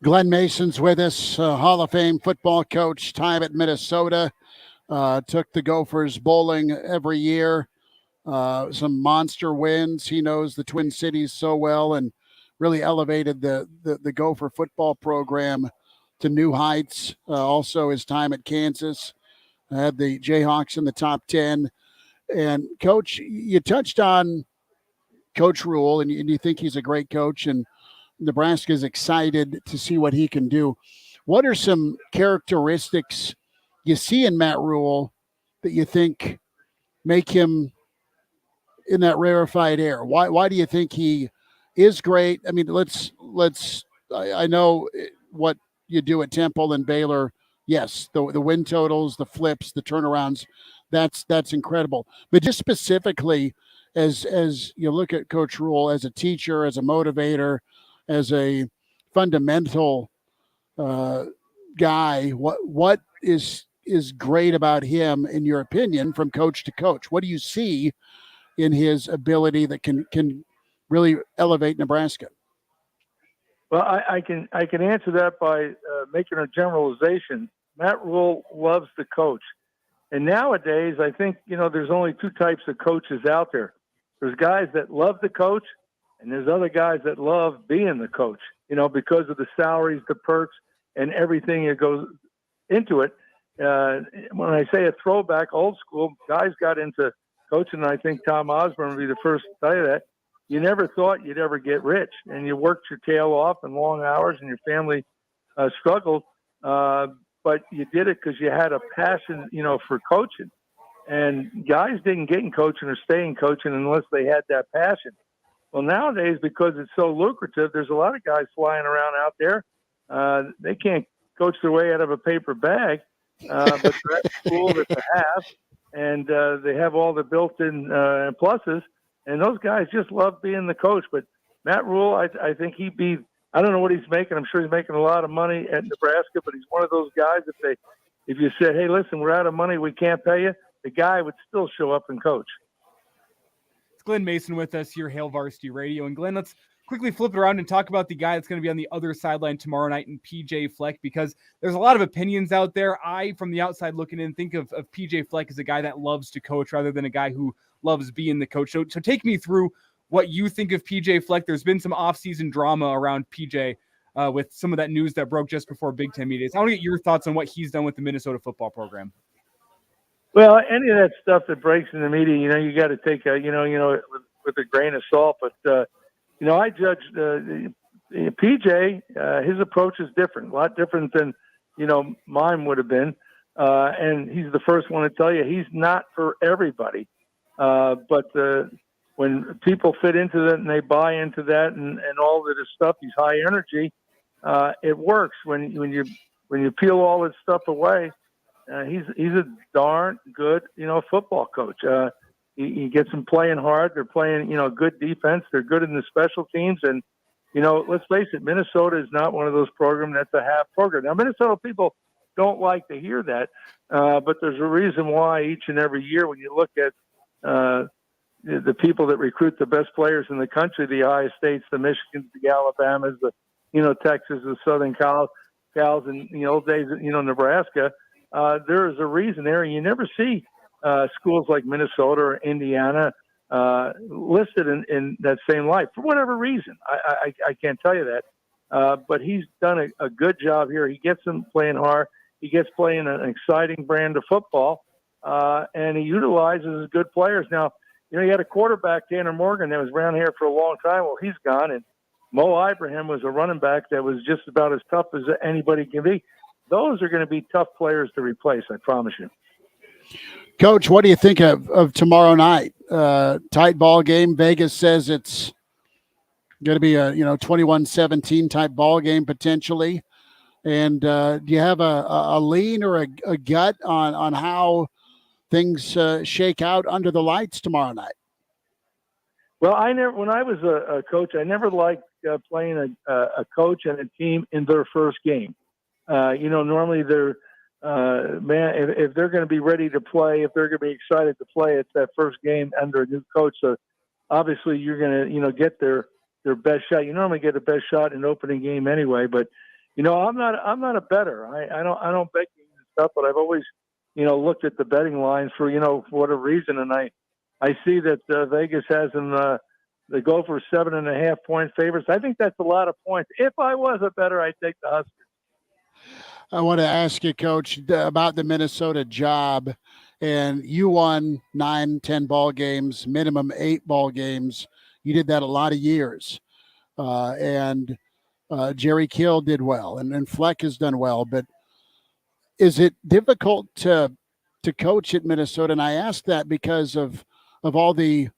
Glenn Mason's with us, Hall of Fame football coach, time at Minnesota. Took the Gophers bowling every year. Some monster wins. He knows the Twin Cities so well and really elevated the Gopher football program to new heights. Also his time at Kansas had the Jayhawks in the top 10. And Coach, you touched on Coach Rule, and you think he's a great coach, and Nebraska is excited to see what he can do. What are some characteristics you see in Matt Rule that you think make him in that rarefied air? Why do you think he is great? I mean, I know what you do at Temple and Baylor. Yes, the win totals, the flips, the turnarounds, that's incredible. But just specifically, as you look at Coach Rule as a teacher, as a motivator, as a fundamental guy, what is great about him, in your opinion, from coach to coach? What do you see in his ability that can really elevate Nebraska? Well, I can answer that by making a generalization. Matt Rule loves to coach. And nowadays, I think, there's only 2 types of coaches out there. There's guys that love to coach, and there's other guys that love being the coach, because of the salaries, the perks, and everything that goes into it. When I say a throwback, old school, guys got into coaching, and I think Tom Osborne would be the first to tell you that. You never thought you'd ever get rich, and you worked your tail off in long hours, and your family struggled, but you did it because you had a passion, for coaching. And guys didn't get in coaching or stay in coaching unless they had that passion. Well, nowadays, because it's so lucrative, there's a lot of guys flying around out there. They can't coach their way out of a paper bag, but they're at school that they have, and they have all the built-in pluses. And those guys just love being the coach. But Matt Rule, I think he'd be I don't know what he's making. I'm sure he's making a lot of money at Nebraska, but he's one of those guys if you said, hey, listen, we're out of money, we can't pay you, the guy would still show up and coach. It's Glenn Mason with us here, Hail Varsity Radio. And Glenn, let's quickly flip it around and talk about the guy that's going to be on the other sideline tomorrow night in PJ Fleck, because there's a lot of opinions out there. I, from the outside looking in, think of PJ Fleck as a guy that loves to coach rather than a guy who loves being the coach. So take me through what you think of PJ Fleck. There's been some off-season drama around PJ with some of that news that broke just before Big Ten Media Days. I want to get your thoughts on what he's done with the Minnesota football program. Well, any of that stuff that breaks in the media, you got to take with a grain of salt. But I judge PJ. His approach is different, a lot different than mine would have been. And he's the first one to tell you he's not for everybody. But when people fit into that and they buy into that and all of this stuff, he's high energy. It works when you peel all this stuff away. He's a darn good football coach. He gets them playing hard. They're playing good defense. They're good in the special teams. And let's face it, Minnesota is not one of those programs that's a half program. Now Minnesota people don't like to hear that, but there's a reason why each and every year when you look at the people that recruit the best players in the country, the Ohio States, the Michigans, the Alabamas, the Texas, the Southern Cals, and in the old days, Nebraska. There is a reason there. You never see schools like Minnesota or Indiana listed in that same light for whatever reason. I can't tell you that. But he's done a good job here. He gets them playing hard. He gets playing an exciting brand of football, and he utilizes good players. Now, he had a quarterback, Tanner Morgan, that was around here for a long time. Well, he's gone, and Mo Ibrahim was a running back that was just about as tough as anybody can be. Those are going to be tough players to replace, I promise you. Coach, what do you think of tomorrow night? Tight ball game. Vegas says it's going to be a 21-17 type ball game potentially. And do you have a lean or a gut on how things shake out under the lights tomorrow night? Well, when I was a coach, I never liked playing a coach and a team in their first game. Normally they're, if they're going to be ready to play, if they're going to be excited to play, it's that first game under a new coach. So obviously you're going to, get their best shot. You normally get the best shot in an opening game anyway, but I'm not a bettor. I don't bet games and stuff, but I've always, looked at the betting lines for whatever reason. And I see that Vegas has them, they go for 7.5 point favorites. I think that's a lot of points. If I was a bettor, I'd take the Huskers. I want to ask you, Coach, about the Minnesota job. And you won 9-10 ball games, minimum 8 ball games. You did that a lot of years. And Jerry Kill did well, and Fleck has done well. But is it difficult to coach at Minnesota? And I ask that because of all the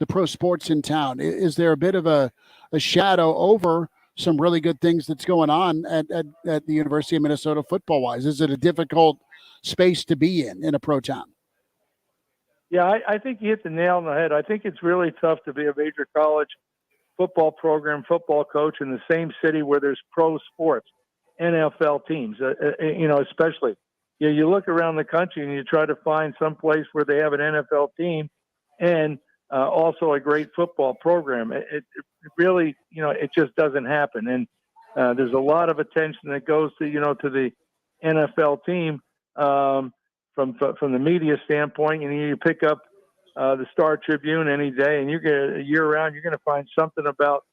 pro sports in town. Is there a bit of a shadow over some really good things that's going on at the University of Minnesota football-wise? Is it a difficult space to be in a pro town? Yeah, I think you hit the nail on the head. I think it's really tough to be a major college football program, football coach in the same city where there's pro sports, NFL teams, especially. You look around the country and you try to find some place where they have an NFL team and also a great football program. It really, it just doesn't happen. And there's a lot of attention that goes to, to the NFL team from the media standpoint. You pick up the Star Tribune any day, and you get year round, you're going to find something about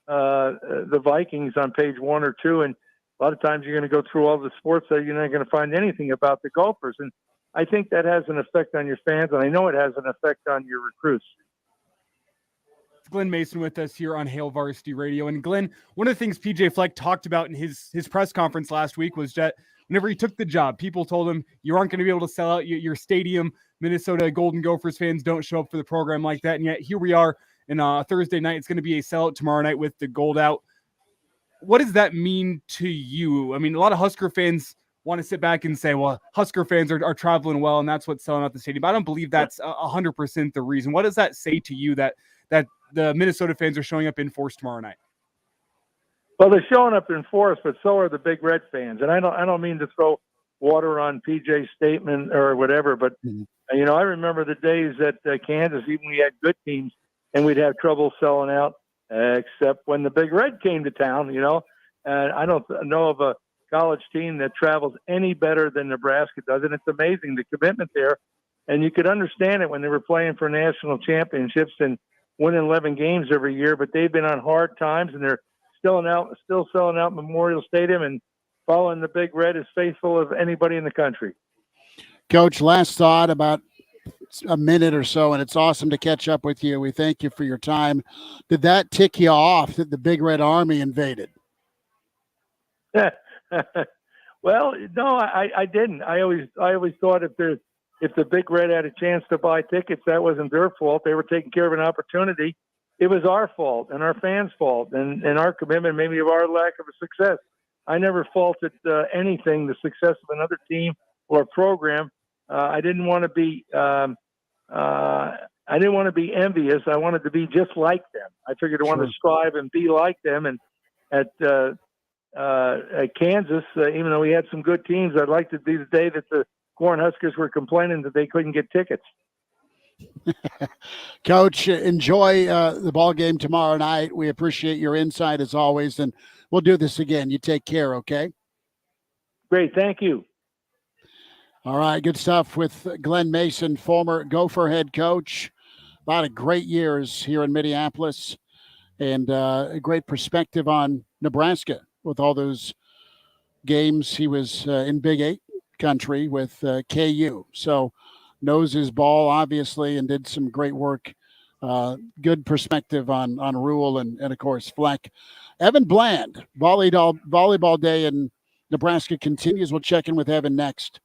the Vikings on page 1 or 2. And a lot of times you're going to go through all the sports that you're not going to find anything about the Gophers. And I think that has an effect on your fans, and I know it has an effect on your recruits. Glenn Mason with us here on Hail Varsity Radio. And Glenn, one of the things PJ Fleck talked about in his press conference last week was that whenever he took the job, people told him you aren't going to be able to sell out your stadium. Minnesota Golden Gophers fans don't show up for the program like that. And yet here we are in Thursday night. It's going to be a sellout tomorrow night with the gold out. What does that mean to you? I mean, a lot of Husker fans want to sit back and say, well, Husker fans are traveling well, and that's what's selling out the stadium. But I don't believe that's 100% the reason. What does that say to you that the Minnesota fans are showing up in force tomorrow night? Well, they're showing up in force, but so are the Big Red fans. And I don't mean to throw water on PJ's statement or whatever, but you know, I remember the days at Kansas, even we had good teams, and we'd have trouble selling out, except when the Big Red came to town. You know, and I don't know of a college team that travels any better than Nebraska does, and it's amazing the commitment there. And you could understand it when they were playing for national championships and winning 11 games every year. But they've been on hard times, and they're still selling out Memorial Stadium and following the Big Red as faithful as anybody in the country. Coach, last thought about a minute or so, and it's awesome to catch up with you. We thank you for your time. Did that tick you off that the Big Red Army invaded? Well, no, I didn't. I always thought if the Big Red had a chance to buy tickets, that wasn't their fault. They were taking care of an opportunity. It was our fault and our fans' fault and our commitment, maybe of our lack of success. I never faulted anything, the success of another team or program. I didn't want to be envious. I wanted to be just like them. I figured I wanted to strive and be like them. And at Kansas, even though we had some good teams, I'd like to be the day that the Cornhuskers were complaining that they couldn't get tickets. Coach, enjoy the ball game tomorrow night. We appreciate your insight as always, and we'll do this again. You take care, okay? Great, thank you. All right, good stuff with Glenn Mason, former Gopher head coach. A lot of great years here in Minneapolis, and a great perspective on Nebraska with all those games. He was in Big 8 country with KU, so knows his ball, obviously, and did some great work. Good perspective on Rule and of course, Fleck. Evan Bland, volleyball day in Nebraska continues. We'll check in with Evan next.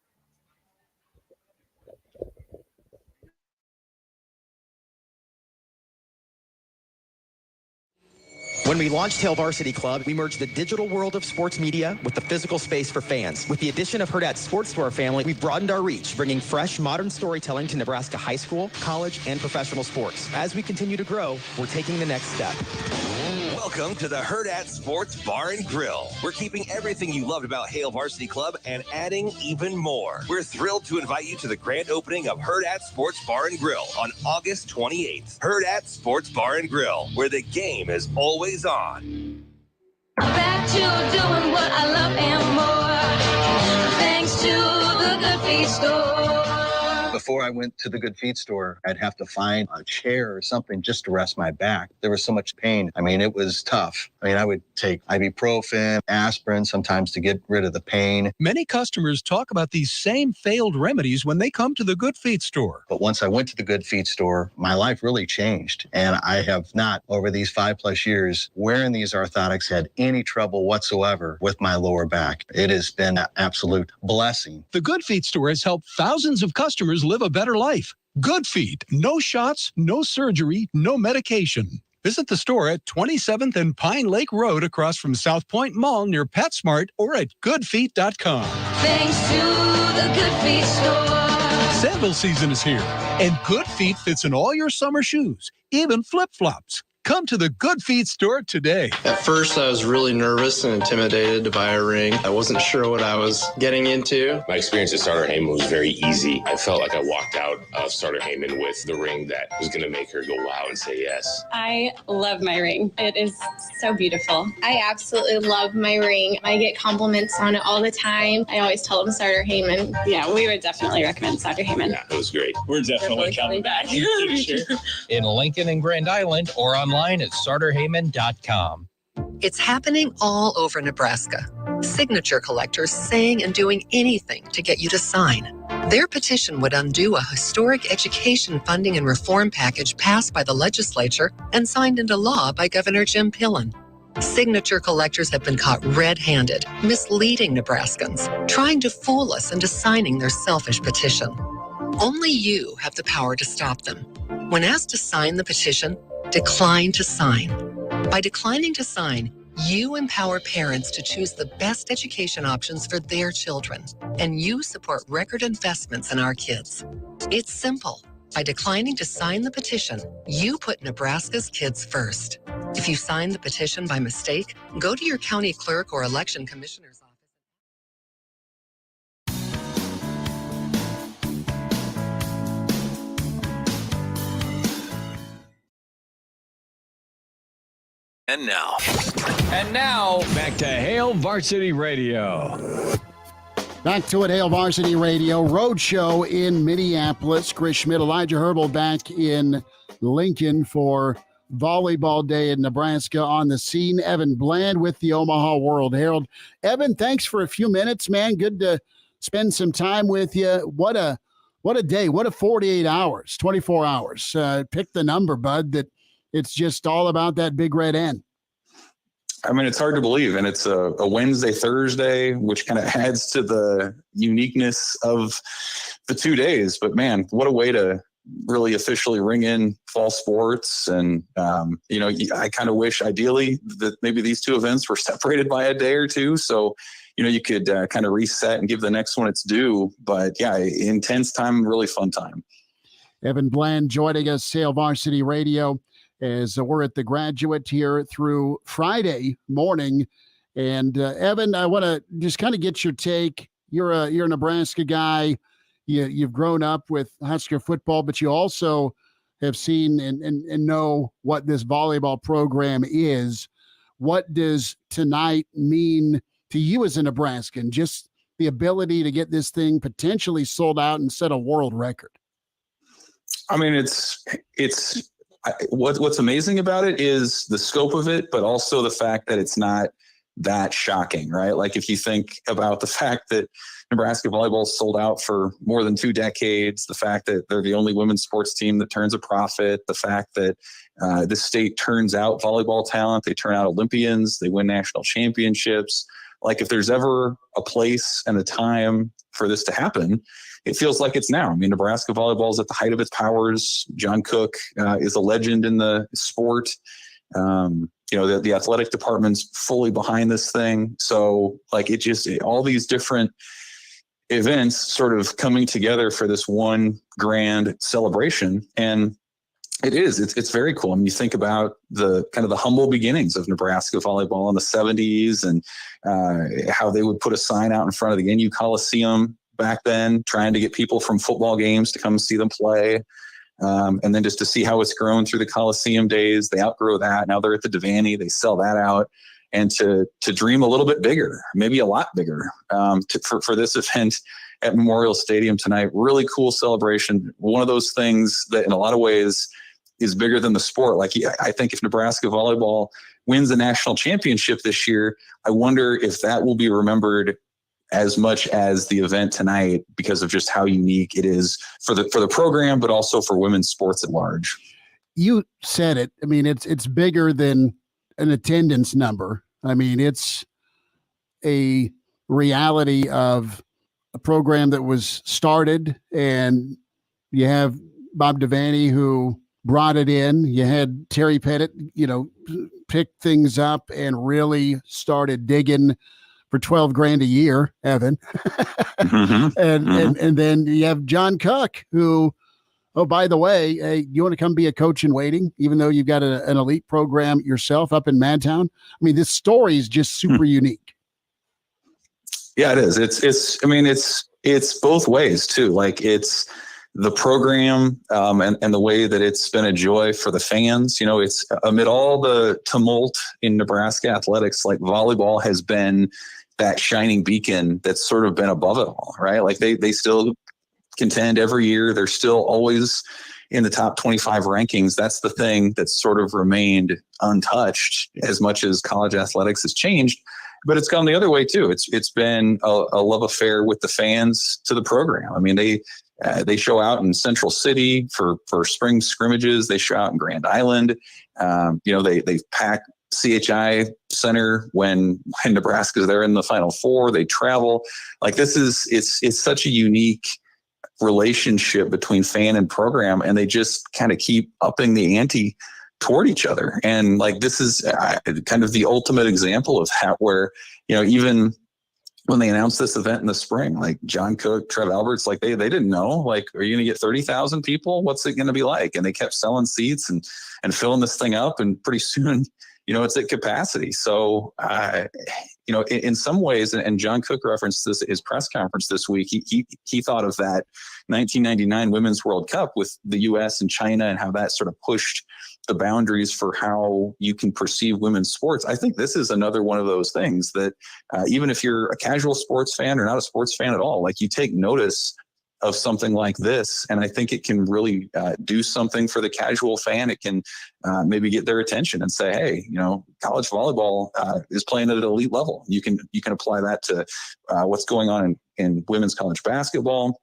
When we launched Hail Varsity Club, we merged the digital world of sports media with the physical space for fans. With the addition of Hurrdat's Sports Store family, we've broadened our reach, bringing fresh, modern storytelling to Nebraska high school, college, and professional sports. As we continue to grow, we're taking the next step. Welcome to the Hurrdat Sports Bar and Grill. We're keeping everything you loved about Hail Varsity Club and adding even more. We're thrilled to invite you to the grand opening of Hurrdat Sports Bar and Grill on August 28th. Hurrdat Sports Bar and Grill, where the game is always on. Back to doing what I love and more, thanks to the Good Feet Store. Before I went to the Good Feet store, I'd have to find a chair or something just to rest my back. There was so much pain. I mean, it was tough. I mean, I would take ibuprofen, aspirin sometimes to get rid of the pain. Many customers talk about these same failed remedies when they come to the Good Feet store. But once I went to the Good Feet store, my life really changed. And I have not, over these 5+ years, wearing these orthotics, had any trouble whatsoever with my lower back. It has been an absolute blessing. The Good Feet store has helped thousands of customers live a better life. Good Feet. No shots, no surgery, no medication. Visit the store at 27th and Pine Lake Road across from South Point Mall near PetSmart or at goodfeet.com. Thanks to the Good Feet Store. Sandal season is here, and Good Feet fits in all your summer shoes, even flip-flops. Come to the Good Feet store today. At first, I was really nervous and intimidated to buy a ring. I wasn't sure what I was getting into. My experience at Starter Heyman was very easy. I felt like I walked out of Starter Heyman with the ring that was going to make her go wow and say yes. I love my ring. It is so beautiful. I absolutely love my ring. I get compliments on it all the time. I always tell them Starter Heyman. Yeah, we would definitely recommend Starter Heyman. Yeah, it was great. We're definitely coming back. In Lincoln and Grand Island or online at starterheyman.com. It's happening all over Nebraska. Signature collectors saying and doing anything to get you to sign. Their petition would undo a historic education funding and reform package passed by the legislature and signed into law by Governor Jim Pillen. Signature collectors have been caught red-handed, misleading Nebraskans, trying to fool us into signing their selfish petition. Only you have the power to stop them. When asked to sign the petition, decline to sign. By declining to sign, you empower parents to choose the best education options for their children, and you support record investments in our kids. It's simple. By declining to sign the petition, you put Nebraska's kids first. If you sign the petition by mistake, go to your county clerk or election commissioner's office. And now, back to Hail Varsity Radio. Back to it, Hail Varsity Radio Roadshow in Minneapolis. Chris Schmidt, Elijah Herbal back in Lincoln for Volleyball Day in Nebraska. On the scene, Evan Bland with the Omaha World Herald. Evan, thanks for a few minutes, man. Good to spend some time with you. What a day. What a 48 hours, 24 hours. Pick the number, bud, that it's just all about that Big Red N. I mean, it's hard to believe. And it's a Wednesday, Thursday, which kind of adds to the uniqueness of the 2 days. But man, what a way to really officially ring in fall sports. And, I kind of wish ideally that maybe these two events were separated by a day or two. So, you could kind of reset and give the next one its due. But yeah, intense time, really fun time. Evan Bland joining us, Hail Varsity Radio, as we're at the Graduate here through Friday morning. And Evan, I want to just kind of get your take. You're a Nebraska guy. You've grown up with Husker football, but you also have seen and know what this volleyball program is. What does tonight mean to you as a Nebraskan? Just the ability to get this thing potentially sold out and set a world record. I mean, what's amazing about it is the scope of it, but also the fact that it's not that shocking, right? Like if you think about the fact that Nebraska volleyball sold out for more than 2 decades, the fact that they're the only women's sports team that turns a profit, the fact that the state turns out volleyball talent, they turn out Olympians, they win national championships. Like if there's ever a place and a time for this to happen, it feels like it's now. I mean, Nebraska volleyball is at the height of its powers. John Cook is a legend in the sport. The athletic department's fully behind this thing. So like all these different events sort of coming together for this one grand celebration. And it's very cool. I mean, you think about the kind of the humble beginnings of Nebraska volleyball in the 70s and how they would put a sign out in front of the NU Coliseum back then, trying to get people from football games to come see them play. And then just to see how it's grown through the Coliseum days, they outgrow that. Now they're at the Devaney, they sell that out. And to dream a little bit bigger, maybe a lot bigger, for this event at Memorial Stadium tonight. Really cool celebration. One of those things that in a lot of ways is bigger than the sport. Like I think if Nebraska volleyball wins the national championship this year, I wonder if that will be remembered as much as the event tonight because of just how unique it is for the program, but also for women's sports at large. You said it. I mean, it's bigger than an attendance number. I mean, it's a reality of a program that was started, and you have Bob Devaney who brought it in. You had Terry Pettit, pick things up and really started digging for $12,000 a year, Evan. And then you have John Cook, who, oh, by the way, you want to come be a coach in waiting, even though you've got an elite program yourself up in Madtown? I mean, this story is just super unique. Yeah, it is. It's both ways too. Like it's the program and the way that it's been a joy for the fans. It's amid all the tumult in Nebraska athletics, like volleyball has been that shining beacon that's sort of been above it all, right? Like they still contend every year. They're still always in the top 25 rankings. That's the thing that's sort of remained untouched as much as college athletics has changed, but it's gone the other way too. It's been a love affair with the fans to the program. I mean, they show out in Central City for spring scrimmages. They show out in Grand Island. They pack CHI Center when Nebraska's there in the Final Four. They travel. Like it's such a unique relationship between fan and program, and they just kind of keep upping the ante toward each other. And like this is kind of the ultimate example of where even when they announced this event in the spring, like John Cook, Trev Alberts, like they didn't know, like, are you going to get 30,000 people? What's it going to be like? And they kept selling seats and filling this thing up. And pretty soon, it's at capacity. So, in some ways, and John Cook referenced this at his press conference this week, he thought of that 1999 Women's World Cup with the U.S. and China and how that sort of pushed the boundaries for how you can perceive women's sports. I think this is another one of those things that even if you're a casual sports fan or not a sports fan at all, like you take notice of something like this. And I think it can really do something for the casual fan. It can maybe get their attention and say, hey, college volleyball is playing at an elite level. You can apply that to what's going on in women's college basketball.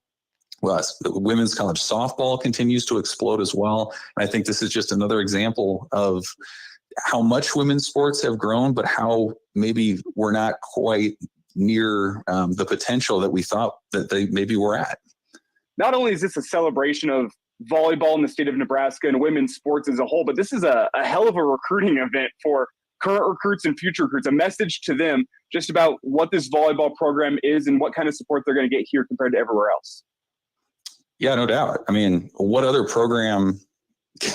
Well, women's college softball continues to explode as well. And I think this is just another example of how much women's sports have grown, but how maybe we're not quite near the potential that we thought that they maybe were at. Not only is this a celebration of volleyball in the state of Nebraska and women's sports as a whole, but this is a hell of a recruiting event for current recruits and future recruits, a message to them just about what this volleyball program is and what kind of support they're going to get here compared to everywhere else. Yeah, no doubt. I mean, what other program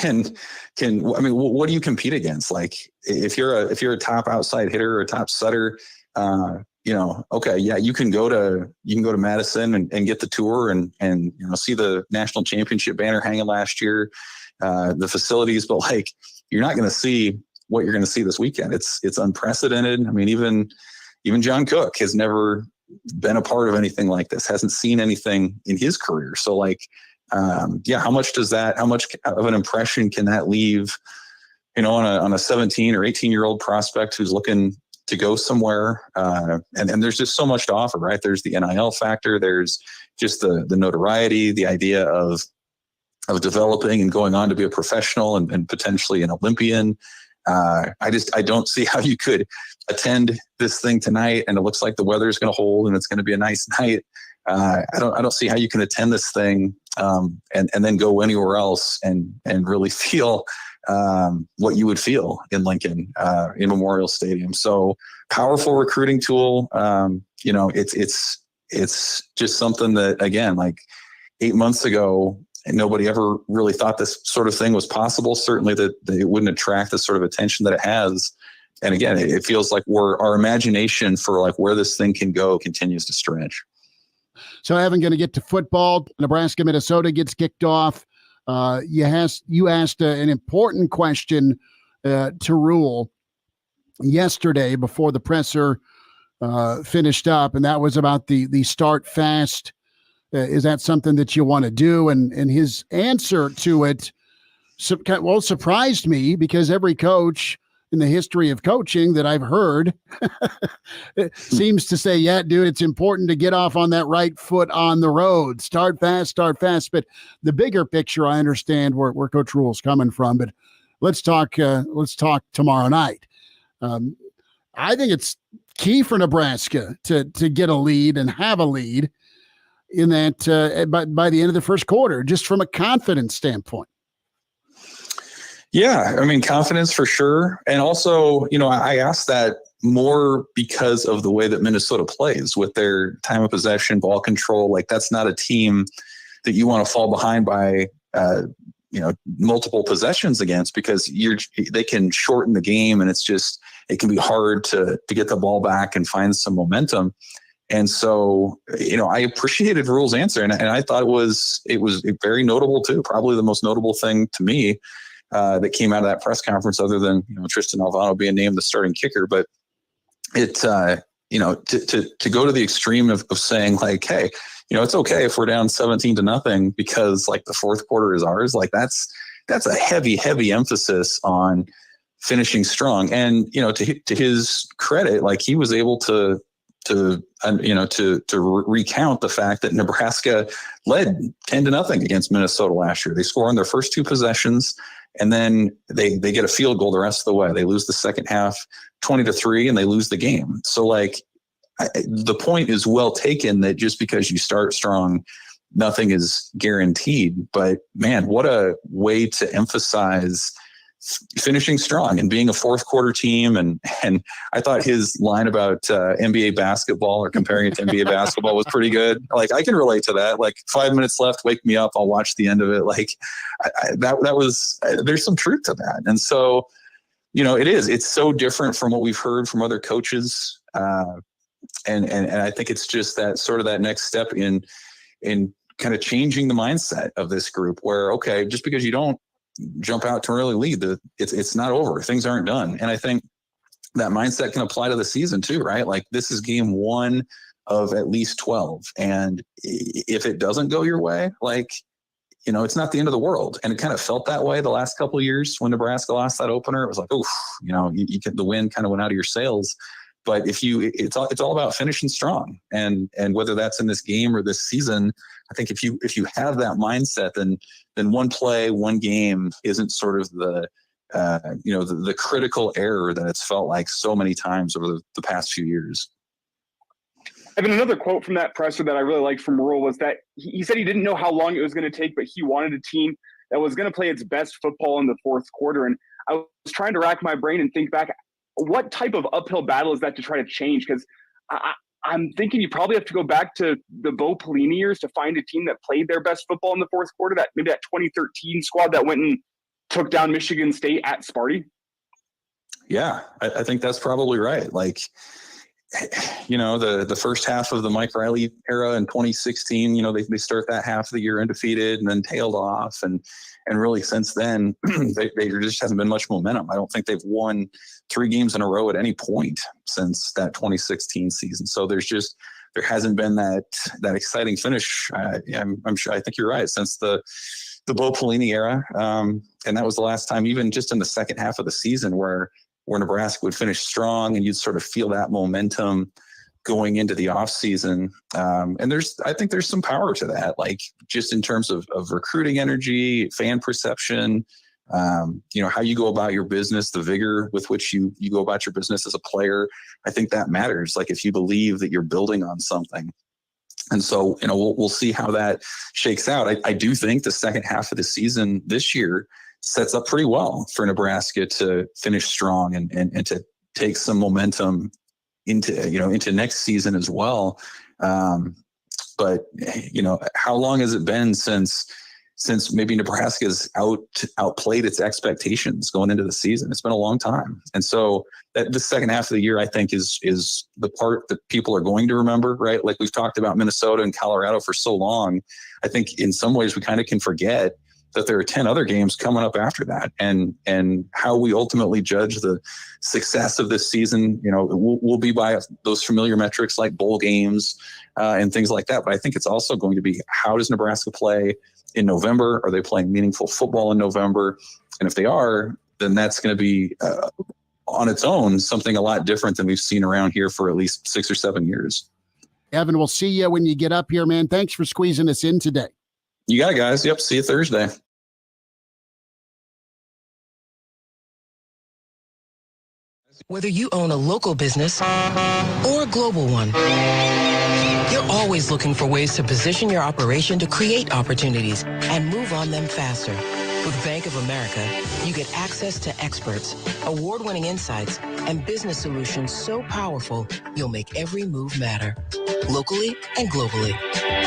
what do you compete against? Like if you're a top outside hitter or a top setter, okay, yeah, you can go to Madison and get the tour and see the national championship banner hanging last year, the facilities, but like you're not going to see what you're going to see this weekend. It's unprecedented. I mean, even John Cook has never been a part of anything like this, hasn't seen anything in his career. So like, how much of an impression can that leave, on a 17 or 18-year-old prospect who's looking to go somewhere? And there's just so much to offer, right? There's the NIL factor. There's just the notoriety, the idea of developing and going on to be a professional and potentially an Olympian. I don't see how you could attend this thing tonight and it looks like the weather is going to hold and it's going to be a nice night. I don't see how you can attend this thing and then go anywhere else and really feel what you would feel in Lincoln in Memorial Stadium. So powerful recruiting tool. It's just something that, again, like 8 months ago, nobody ever really thought this sort of thing was possible. Certainly that it wouldn't attract the sort of attention that it has. And again, it feels like our imagination for like where this thing can go continues to stretch. So Evan, going to get to football. Nebraska, Minnesota gets kicked off. You asked an important question to Rule yesterday before the presser finished up, and that was about the start fast. Is that something that you want to do? And his answer to it surprised me, because every coach in the history of coaching that I've heard seems to say, yeah, dude, it's important to get off on that right foot on the road. Start fast. But the bigger picture, I understand where Coach Rule's coming from. But let's talk tomorrow night. I think it's key for Nebraska to get a lead and have a lead in that by the end of the first quarter, just from a confidence standpoint. Yeah, I mean, confidence for sure. And also, I asked that more because of the way that Minnesota plays with their time of possession, ball control. Like, that's not a team that you want to fall behind by, multiple possessions against, because they can shorten the game, and it can be hard to get the ball back and find some momentum. And so, I appreciated Rule's answer, and I thought it was very notable too. Probably the most notable thing to me that came out of that press conference, other than Tristan Alvano being named the starting kicker. But it to go to the extreme of saying like, hey, it's okay if we're down 17-0 because like the fourth quarter is ours. Like that's a heavy emphasis on finishing strong. And to his credit, like he was able to recount the fact that Nebraska led 10-0 against Minnesota last year. They score on their first two possessions, and then they get a field goal the rest of the way. They lose the second half 20-3, and they lose the game. So like the point is well taken that just because you start strong, nothing is guaranteed. But man, what a way to emphasize finishing strong and being a fourth quarter team. And I thought his line about NBA basketball or comparing it to NBA basketball was pretty good. Like, I can relate to that. Like, 5 minutes left, wake me up, I'll watch the end of it. Like, that was, there's some truth to that. And so, it's so different from what we've heard from other coaches. And I think it's just that sort of that next step in kind of changing the mindset of this group where, okay, just because you don't jump out to an early lead, it's not over. Things aren't done. And I think that mindset can apply to the season too, right? Like, this is game 1 of at least 12. And if it doesn't go your way, like, it's not the end of the world. And it kind of felt that way the last couple of years when Nebraska lost that opener. It was like, oof, the wind kind of went out of your sails. But it's all about finishing strong, and whether that's in this game or this season, I think if you have that mindset, then one play, one game isn't sort of the critical error that it's felt like so many times over the past few years. Evan, another quote from that presser that I really liked from Rule was that he said he didn't know how long it was going to take, but he wanted a team that was going to play its best football in the fourth quarter. And I was trying to rack my brain and think back, what type of uphill battle is that to try to change? Because I'm thinking you probably have to go back to the Bo Pelini years to find a team that played their best football in the fourth quarter, that 2013 squad that went and took down Michigan State at Sparty. Yeah, I think that's probably right. Like, the first half of the Mike Riley era in 2016, they start that half of the year undefeated and then tailed off. And really since then, there just hasn't been much momentum. I don't think they've won 3 games in a row at any point since that 2016 season. So there hasn't been that exciting finish. I'm sure, I think you're right, since the Bo Pelini era. And that was the last time, even just in the second half of the season, where Nebraska would finish strong and you'd sort of feel that momentum going into the off season. And I think there's some power to that, like just in terms of recruiting energy, fan perception, how you go about your business, the vigor with which you go about your business as a player. I think that matters. Like, if you believe that you're building on something. And so, we'll see how that shakes out. I do think the second half of the season this year sets up pretty well for Nebraska to finish strong and to take some momentum into next season as well. But how long has it been since maybe Nebraska's outplayed its expectations going into the season? It's been a long time. And so the second half of the year, I think, is the part that people are going to remember, right? Like, we've talked about Minnesota and Colorado for so long. I think in some ways we kind of can forget that there are 10 other games coming up after that. And how we ultimately judge the success of this season, will be by those familiar metrics like bowl games and things like that. But I think it's also going to be, how does Nebraska play in November? Are they playing meaningful football in November? And if they are, then that's going to be on its own something a lot different than we've seen around here for at least 6 or 7 years. Evan, we'll see you when you get up here, man. Thanks for squeezing us in today. You got it, guys. Yep. See you Thursday. Whether you own a local business or a global one, you're always looking for ways to position your operation to create opportunities and move on them faster. With Bank of America, you get access to experts, award-winning insights, and business solutions so powerful, you'll make every move matter, locally and globally.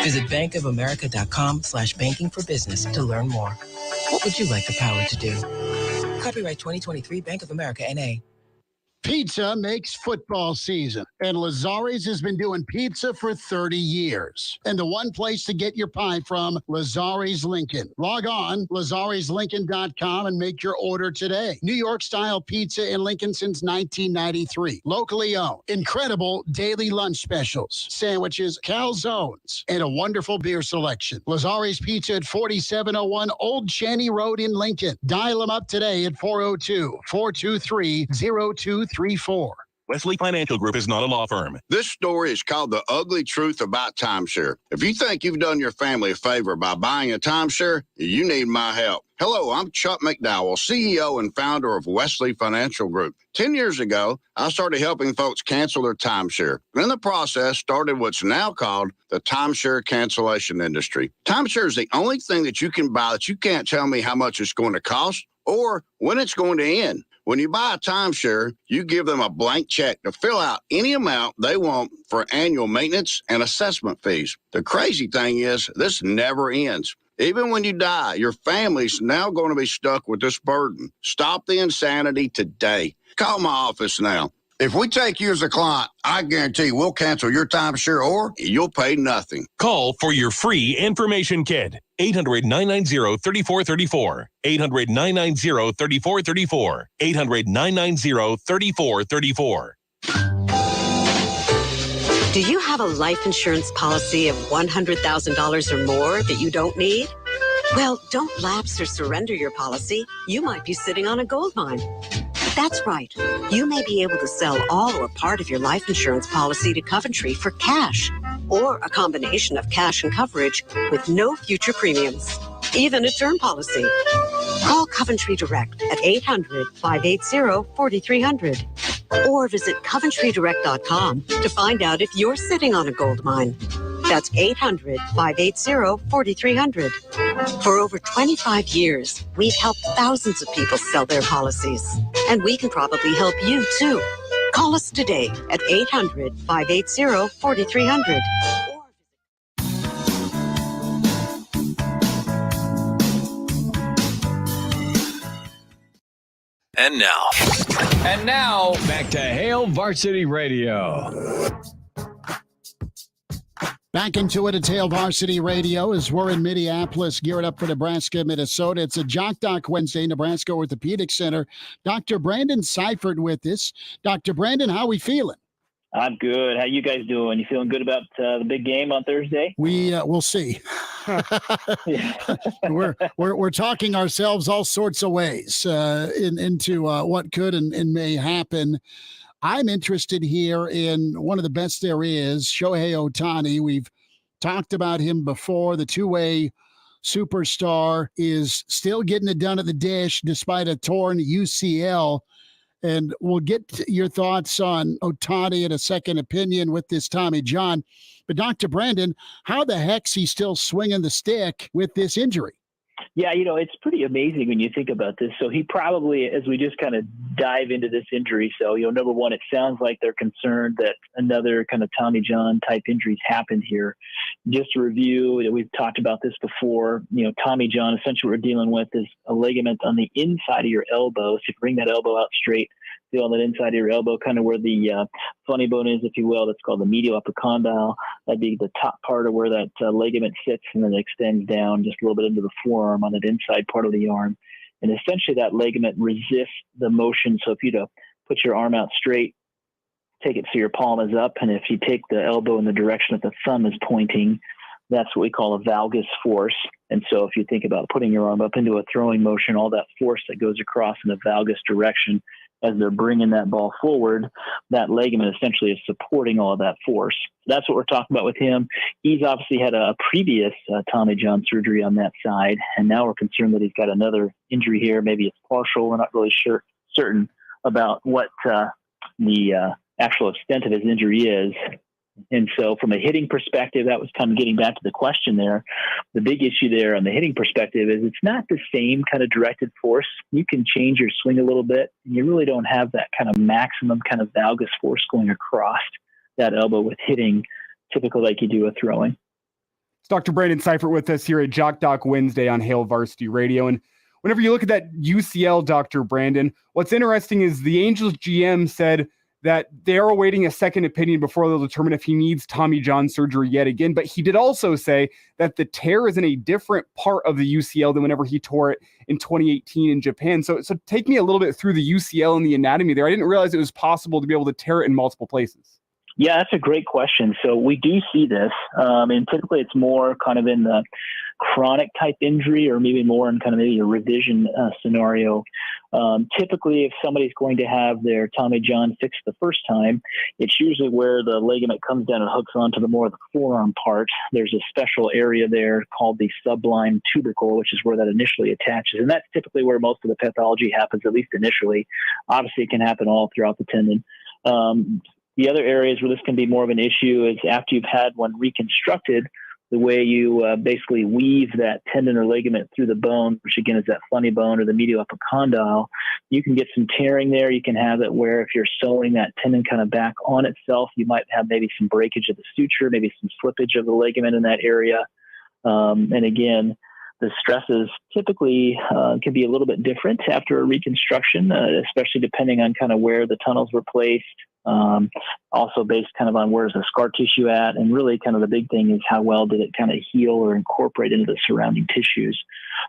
Visit bankofamerica.com/banking for business to learn more. What would you like the power to do? Copyright 2023 Bank of America, N.A. Pizza makes football season, and Lazzare's has been doing pizza for 30 years. And the one place to get your pie from, Lazzare's Lincoln. Log on, Lazzare'sLincoln.com, and make your order today. New York-style pizza in Lincoln since 1993. Locally owned. Incredible daily lunch specials, sandwiches, calzones, and a wonderful beer selection. Lazzare's Pizza at 4701 Old Chaney Road in Lincoln. Dial them up today at 402-423-0234. Wesley Financial Group is not a law firm. This story is called The Ugly Truth About Timeshare. If you think you've done your family a favor by buying a timeshare, you need my help. Hello, I'm Chuck McDowell, CEO and founder of Wesley Financial Group. 10 years ago, I started helping folks cancel their timeshare. In the process, started what's now called the timeshare cancellation industry. Timeshare is the only thing that you can buy that you can't tell me how much it's going to cost or when it's going to end. When you buy a timeshare, you give them a blank check to fill out any amount they want for annual maintenance and assessment fees. The crazy thing is, this never ends. Even when you die, your family's now going to be stuck with this burden. Stop the insanity today. Call my office now. If we take you as a client, I guarantee we'll cancel your timeshare or you'll pay nothing. Call for your free information kit. 800-990-3434. 800-990-3434. 800-990-3434. Do you have a life insurance policy of $100,000 or more that you don't need? Well, don't lapse or surrender your policy. You might be sitting on a gold mine. That's right. You may be able to sell all or part of your life insurance policy to Coventry for cash, or a combination of cash and coverage with no future premiums, even a term policy. Call Coventry Direct at 800-580-4300 or visit coventrydirect.com to find out if you're sitting on a gold mine. That's 800-580-4300. For over 25 years, we've helped thousands of people sell their policies. And we can probably help you, too. Call us today at 800-580-4300. And now, back to Hail Varsity Radio. Back into it at Hail Varsity Radio as we're in Minneapolis, gearing up for Nebraska, Minnesota. It's a Jock Doc Wednesday, Nebraska Orthopedic Center. Dr. Brandon Seifert with us. Dr. Brandon, how are we feeling? I'm good. How you guys doing? You feeling good about the big game on Thursday? We'll see. we're talking ourselves all sorts of ways into what could and may happen. I'm interested here in one of the best there is, Shohei Ohtani. We've talked about him before. The two-way superstar is still getting it done at the dish despite a torn UCL. And we'll get your thoughts on Ohtani and a second opinion with this Tommy John. But Dr. Brandon, how the heck's he still swinging the stick with this injury? Yeah, it's pretty amazing when you think about this. So he probably, as we just kind of dive into this injury, so, number one, it sounds like they're concerned that another kind of Tommy John type injuries happened here. Just to review, we've talked about this before, Tommy John, essentially what we're dealing with is a ligament on the inside of your elbow. So if you bring that elbow out straight, feel that inside of your elbow, kind of where the funny bone is, if you will. That's called the medial epicondyle. That'd be the top part of where that ligament sits, and then it extends down just a little bit into the forearm on that inside part of the arm. And essentially that ligament resists the motion. So if you put your arm out straight, take it so your palm is up, and if you take the elbow in the direction that the thumb is pointing, that's what we call a valgus force. And so if you think about putting your arm up into a throwing motion, all that force that goes across in a valgus direction, as they're bringing that ball forward, that ligament essentially is supporting all of that force. That's what we're talking about with him. He's obviously had a previous Tommy John surgery on that side, and now we're concerned that he's got another injury here. Maybe it's partial. We're not really certain about what the actual extent of his injury is. And so from a hitting perspective, that was kind of getting back to the question there. The big issue there on the hitting perspective is it's not the same kind of directed force. You can change your swing a little bit, and you really don't have that kind of maximum kind of valgus force going across that elbow with hitting, typically like you do with throwing. It's Dr. Brandon Seifert with us here at Jock Doc Wednesday on Hail Varsity Radio. And whenever you look at that UCL, Dr. Brandon, what's interesting is the Angels GM said that they're awaiting a second opinion before they'll determine if he needs Tommy John surgery yet again. But he did also say that the tear is in a different part of the UCL than whenever he tore it in 2018 in Japan. So take me a little bit through the UCL and the anatomy there. I didn't realize it was possible to be able to tear it in multiple places. Yeah, that's a great question. So we do see this, and typically it's more kind of in the chronic type injury, or maybe more in kind of maybe a revision scenario. Typically, if somebody's going to have their Tommy John fixed the first time, it's usually where the ligament comes down and hooks onto the more of the forearm part. There's a special area there called the sublime tubercle, which is where that initially attaches. And that's typically where most of the pathology happens, at least initially. Obviously, it can happen all throughout the tendon. The other areas where this can be more of an issue is after you've had one reconstructed, the way you basically weave that tendon or ligament through the bone, which again is that funny bone or the medial epicondyle, you can get some tearing there. You can have it where if you're sewing that tendon kind of back on itself, you might have maybe some breakage of the suture, maybe some slippage of the ligament in that area. And again, the stresses typically can be a little bit different after a reconstruction, especially depending on kind of where the tunnels were placed. Also based kind of on where's the scar tissue at, and really kind of the big thing is how well did it kind of heal or incorporate into the surrounding tissues.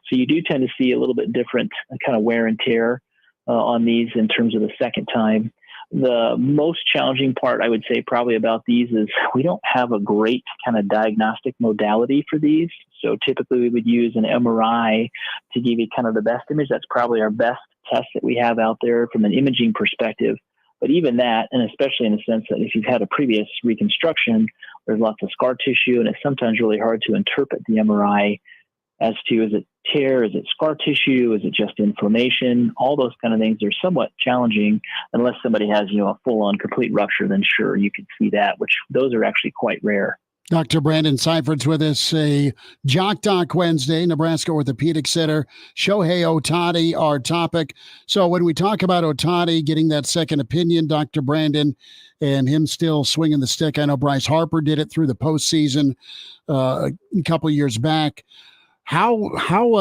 So you do tend to see a little bit different kind of wear and tear on these in terms of the second time. The most challenging part, I would say, probably about these is we don't have a great kind of diagnostic modality for these. So typically we would use an MRI to give you kind of the best image. That's probably our best test that we have out there from an imaging perspective. But even that, and especially in the sense that if you've had a previous reconstruction, there's lots of scar tissue, and it's sometimes really hard to interpret the MRI as to, is it tear, is it scar tissue, is it just inflammation? All those kind of things are somewhat challenging unless somebody has, a full-on complete rupture, then sure, you can see that, which those are actually quite rare. Dr. Brandon Seifert's with us, a Jock Doc Wednesday, Nebraska Orthopedic Center. Shohei Ohtani, our topic. So when we talk about Ohtani getting that second opinion, Dr. Brandon, and him still swinging the stick, I know Bryce Harper did it through the postseason a couple years back. How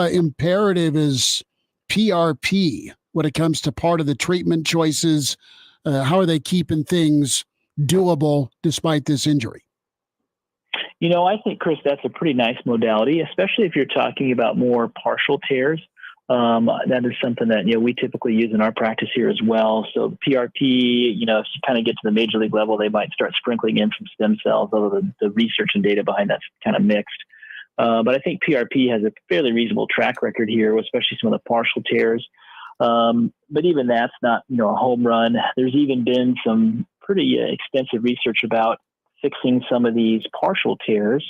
imperative is PRP when it comes to part of the treatment choices? How are they keeping things doable despite this injury? I think, Chris, that's a pretty nice modality, especially if you're talking about more partial tears. That is something that, we typically use in our practice here as well. So PRP, if you kind of get to the major league level, they might start sprinkling in some stem cells, although the research and data behind that's kind of mixed. But I think PRP has a fairly reasonable track record here, especially some of the partial tears. But even that's not, a home run. There's even been some pretty extensive research about fixing some of these partial tears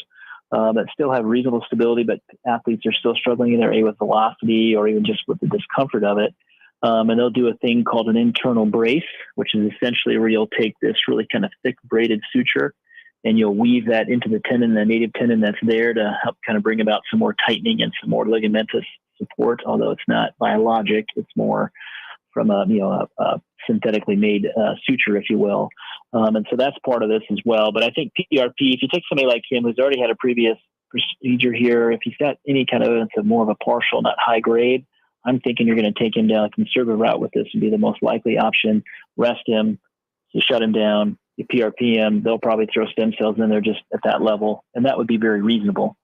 that still have reasonable stability, but athletes are still struggling either with velocity or even just with the discomfort of it. And they'll do a thing called an internal brace, which is essentially where you'll take this really kind of thick braided suture and you'll weave that into the tendon, the native tendon that's there to help kind of bring about some more tightening and some more ligamentous support, although it's not biologic. It's more from a synthetically made suture, if you will. And so that's part of this as well. But I think PRP, if you take somebody like him who's already had a previous procedure here, if he's got any kind of evidence of more of a partial, not high grade, I'm thinking you're going to take him down a conservative route with this would be the most likely option. Rest him, you shut him down, you PRP him, they'll probably throw stem cells in there just at that level. And that would be very reasonable.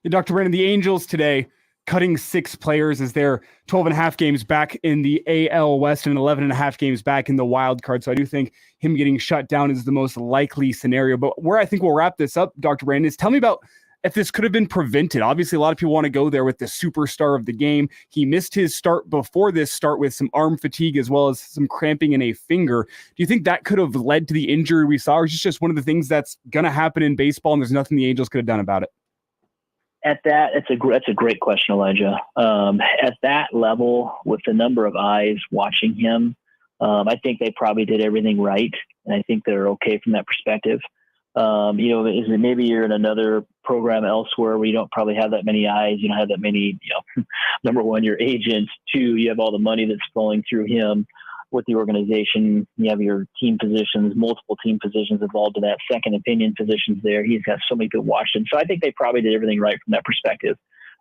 Yeah, Dr. Brandon, the Angels today cutting 6 players as they're 12 and a half games back in the AL West and 11 and a half games back in the wild card. So I do think him getting shut down is the most likely scenario. But where I think we'll wrap this up, Dr. Brandon, is tell me about if this could have been prevented. Obviously, a lot of people want to go there with the superstar of the game. He missed his start before this start with some arm fatigue as well as some cramping in a finger. Do you think that could have led to the injury we saw, or is it just one of the things that's going to happen in baseball and there's nothing the Angels could have done about it? At that, that's a great question, Elijah. At that level, with the number of eyes watching him, I think they probably did everything right, and I think they're okay from that perspective. Is it maybe you're in another program elsewhere where you don't probably have that many eyes, you don't have that many, number one, your agent, 2, you have all the money that's flowing through him with the organization, you have your team positions, multiple team positions involved in that, second opinion positions there. He's got so many people watching. So I think they probably did everything right from that perspective.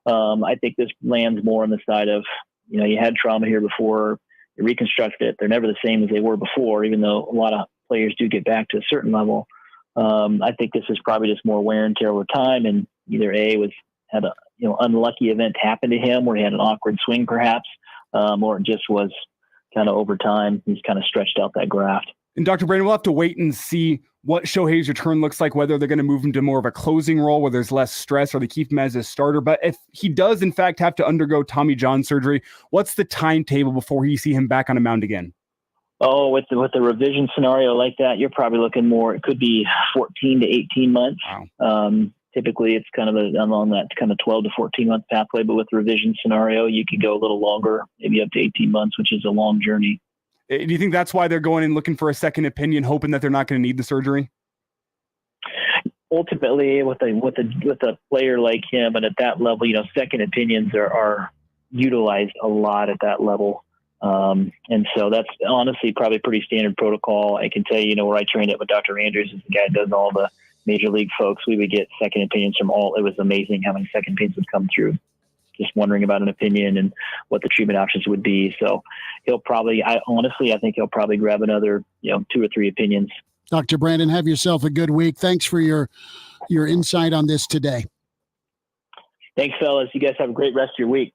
I think this lands more on the side of, you had trauma here before, you reconstructed it. They're never the same as they were before, even though a lot of players do get back to a certain level. I think this is probably just more wear and tear over time, and either had a unlucky event happen to him where he had an awkward swing perhaps, or it just was kind of over time he's kind of stretched out that graft. And Dr. Brandon, we'll have to wait and see what Shohei's return looks like, whether they're going to move him to more of a closing role where there's less stress or they keep him as a starter. But if he does in fact have to undergo Tommy John surgery, what's the timetable before you see him back on a mound again? Oh, with the revision scenario like that, you're probably looking more, it could be 14 to 18 months. Wow. Typically it's kind of along that kind of 12 to 14 month pathway, but with the revision scenario, you could go a little longer, maybe up to 18 months, which is a long journey. Do you think that's why they're going and looking for a second opinion, hoping that they're not going to need the surgery? ultimately with a player like him and at that level, second opinions are utilized a lot at that level. And so that's honestly probably pretty standard protocol. I can tell you, where I trained it with Dr. Andrews, is the guy that does all the major league folks. We would get second opinions from all. It was amazing how many second opinions would come through, just wondering about an opinion and what the treatment options would be. So he'll probably, I think he'll probably grab another, 2 or 3 opinions. Dr. Brandon, have yourself a good week. Thanks for your insight on this today. Thanks, fellas. You guys have a great rest of your week.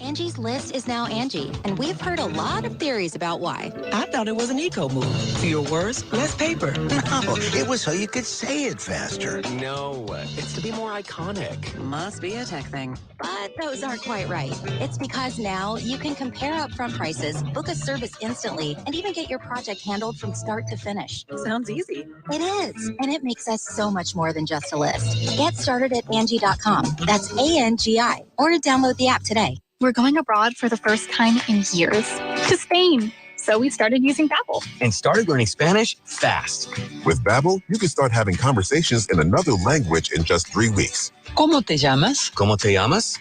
Angie's List is now Angie, and we've heard a lot of theories about why. I thought it was an eco move. Fewer words, less paper. No, it was so you could say it faster. No, it's to be more iconic. Must be a tech thing. But those aren't quite right. It's because now you can compare upfront prices, book a service instantly, and even get your project handled from start to finish. Sounds easy. It is, and it makes us so much more than just a list. Get started at Angie.com. That's ANGI, or download the app today. We're going abroad for the first time in years to Spain. So we started using Babbel. And started learning Spanish fast. With Babbel, you can start having conversations in another language in just 3 weeks. ¿Cómo te llamas? ¿Cómo te llamas?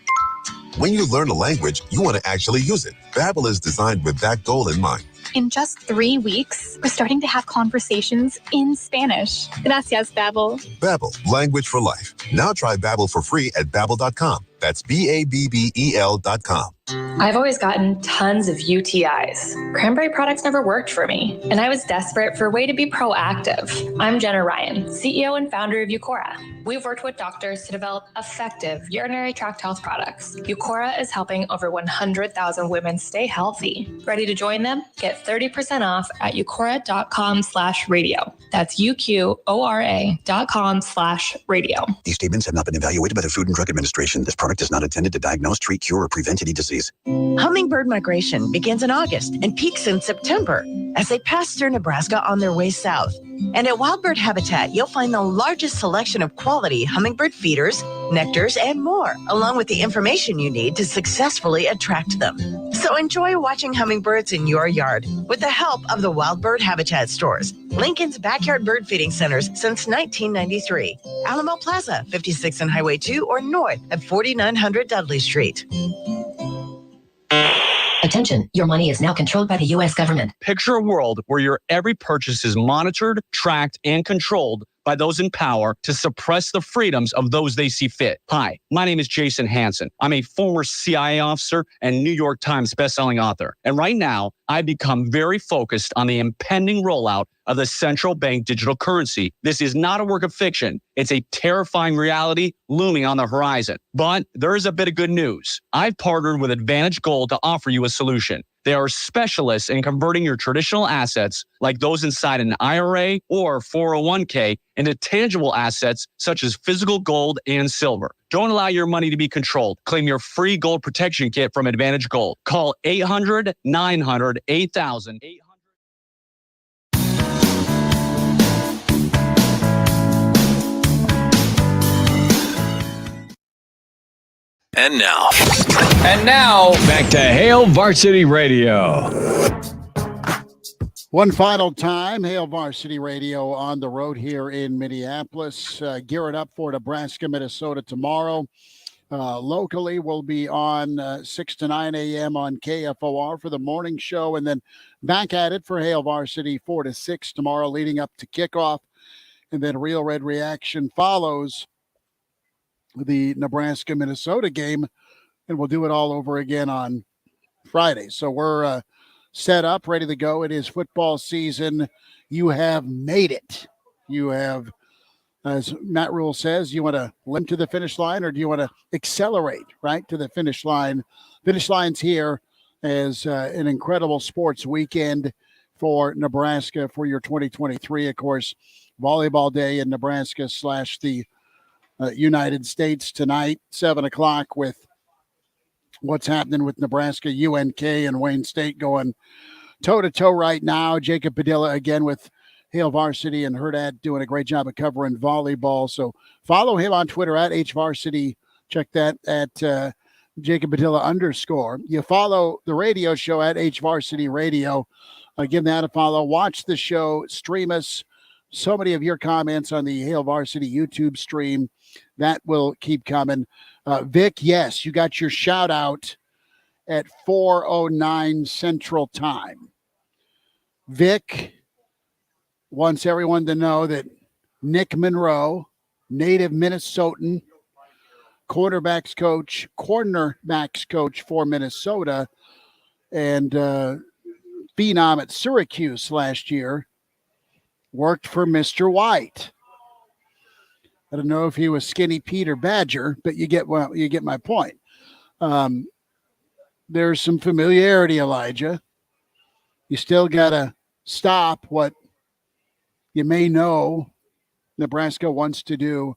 When you learn a language, you want to actually use it. Babbel is designed with that goal in mind. In just 3 weeks, we're starting to have conversations in Spanish. Gracias, Babbel. Babbel, language for life. Now try Babbel for free at Babbel.com. That's Babbel.com. I've always gotten tons of UTIs. Cranberry products never worked for me, and I was desperate for a way to be proactive. I'm Jenna Ryan, CEO and founder of Eucora. We've worked with doctors to develop effective urinary tract health products. Eucora is helping over 100,000 women stay healthy. Ready to join them? Get 30% off at eucora.com/radio. That's UQORA.com/radio. These statements have not been evaluated by the Food and Drug Administration. This product is not intended to diagnose, treat, cure, or prevent any disease. Hummingbird migration begins in August and peaks in September as they pass through Nebraska on their way south. And at Wildbird Habitat, you'll find the largest selection of quality hummingbird feeders, nectars, and more, along with the information you need to successfully attract them. So enjoy watching hummingbirds in your yard with the help of the Wildbird Habitat stores, Lincoln's backyard bird feeding centers since 1993. Alamo Plaza, 56 and Highway 2, or north at 4900 Dudley Street. Attention, your money is now controlled by the U.S. government. Picture a world where your every purchase is monitored, tracked, and controlled by those in power to suppress the freedoms of those they see fit. Hi, my name is Jason Hansen. I'm a former CIA officer and New York Times bestselling author. And right now, I've become very focused on the impending rollout of the central bank digital currency. This is not a work of fiction. It's a terrifying reality looming on the horizon. But there is a bit of good news. I've partnered with Advantage Gold to offer you a solution. They are specialists in converting your traditional assets, like those inside an IRA or 401k, into tangible assets such as physical gold and silver. Don't allow your money to be controlled. Claim your free gold protection kit from Advantage Gold. Call 800-900-8000. And now, back to Hail Varsity Radio. One final time, Hail Varsity Radio on the road here in Minneapolis. Gearing up for Nebraska, Minnesota tomorrow. Locally, we'll be on 6 to 9 a.m. on KFOR for the morning show, and then back at it for Hail Varsity 4 to 6 tomorrow, leading up to kickoff. And then Real Red Reaction follows the Nebraska-Minnesota game, and we'll do it all over again on Friday. So we're set up, ready to go. It is football season. You have made it. You have, as Matt Rule says, you want to limp to the finish line, or do you want to accelerate right to the finish line? Finish line's here as an incredible sports weekend for Nebraska for your 2023. Of course, Volleyball Day in Nebraska / the United States tonight, 7 o'clock, with what's happening with Nebraska, UNK, and Wayne State going toe-to-toe right now. Jacob Padilla again with Hail Varsity, and Herdad doing a great job of covering volleyball. So follow him on Twitter at HVarsity. Check that at Jacob Padilla _ You follow the radio show at Varsity Radio. Give that a follow. Watch the show. Stream us. So many of your comments on the Hail Varsity YouTube stream. That will keep coming. Vic, yes, you got your shout out at 4:09 Central Time. Vic wants everyone to know that Nick Monroe, native Minnesotan, cornerbacks coach for Minnesota, and phenom at Syracuse last year, worked for Mr. White. I don't know if he was Skinny Pete or Badger, but you get my point. There's some familiarity, Elijah. You still got to stop what you may know Nebraska wants to do.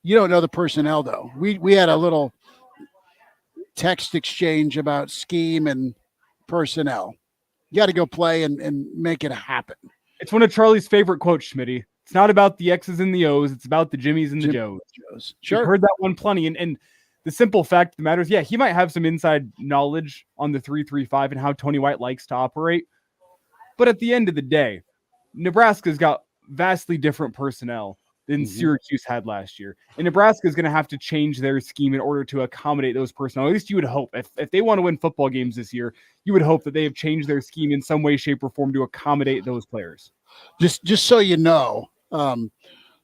You don't know the personnel, though. We had a little text exchange about scheme and personnel. You got to go play and make it happen. It's one of Charlie's favorite quotes, Schmitty. It's not about the X's and the O's. It's about the Jimmies and the Joes. Sure. You've heard that one plenty. And the simple fact of the matter is, yeah, he might have some inside knowledge on the 3-3-5 and how Tony White likes to operate. But at the end of the day, Nebraska's got vastly different personnel than Syracuse had last year. And Nebraska is going to have to change their scheme in order to accommodate those personnel. At least you would hope. If they want to win football games this year, you would hope that they have changed their scheme in some way, shape, or form to accommodate those players. Just so you know,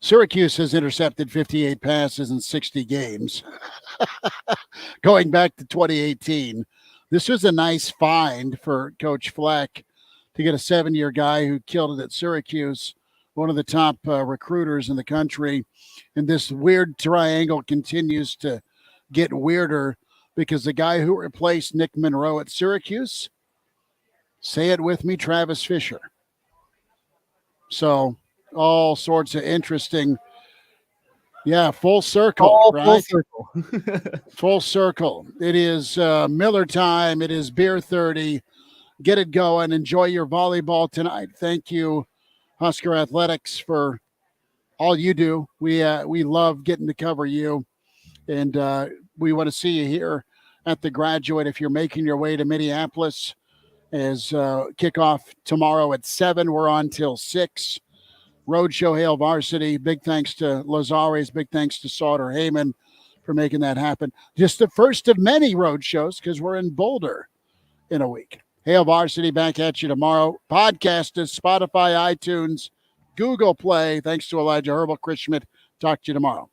Syracuse has intercepted 58 passes in 60 games. Going back to 2018, this was a nice find for Coach Fleck to get a 7-year guy who killed it at Syracuse, one of the top recruiters in the country. And this weird triangle continues to get weirder because the guy who replaced Nick Monroe at Syracuse, say it with me, Travis Fisher. So all sorts of interesting, full circle, right? Full circle. Full circle. It is Miller time. It is Beer 30. Get it going. Enjoy your volleyball tonight. Thank you, Husker Athletics, for all you do. We love getting to cover you, and we want to see you here at the Graduate if you're making your way to Minneapolis. As kickoff tomorrow at 7, we're on till 6. Roadshow Hail Varsity. Big thanks to Lazares. Big thanks to Sauter Heyman for making that happen. Just the first of many road shows because we're in Boulder in a week. Hail Varsity back at you tomorrow. Podcast is Spotify, iTunes, Google Play. Thanks to Elijah Herbal. Chris Schmidt. Talk to you tomorrow.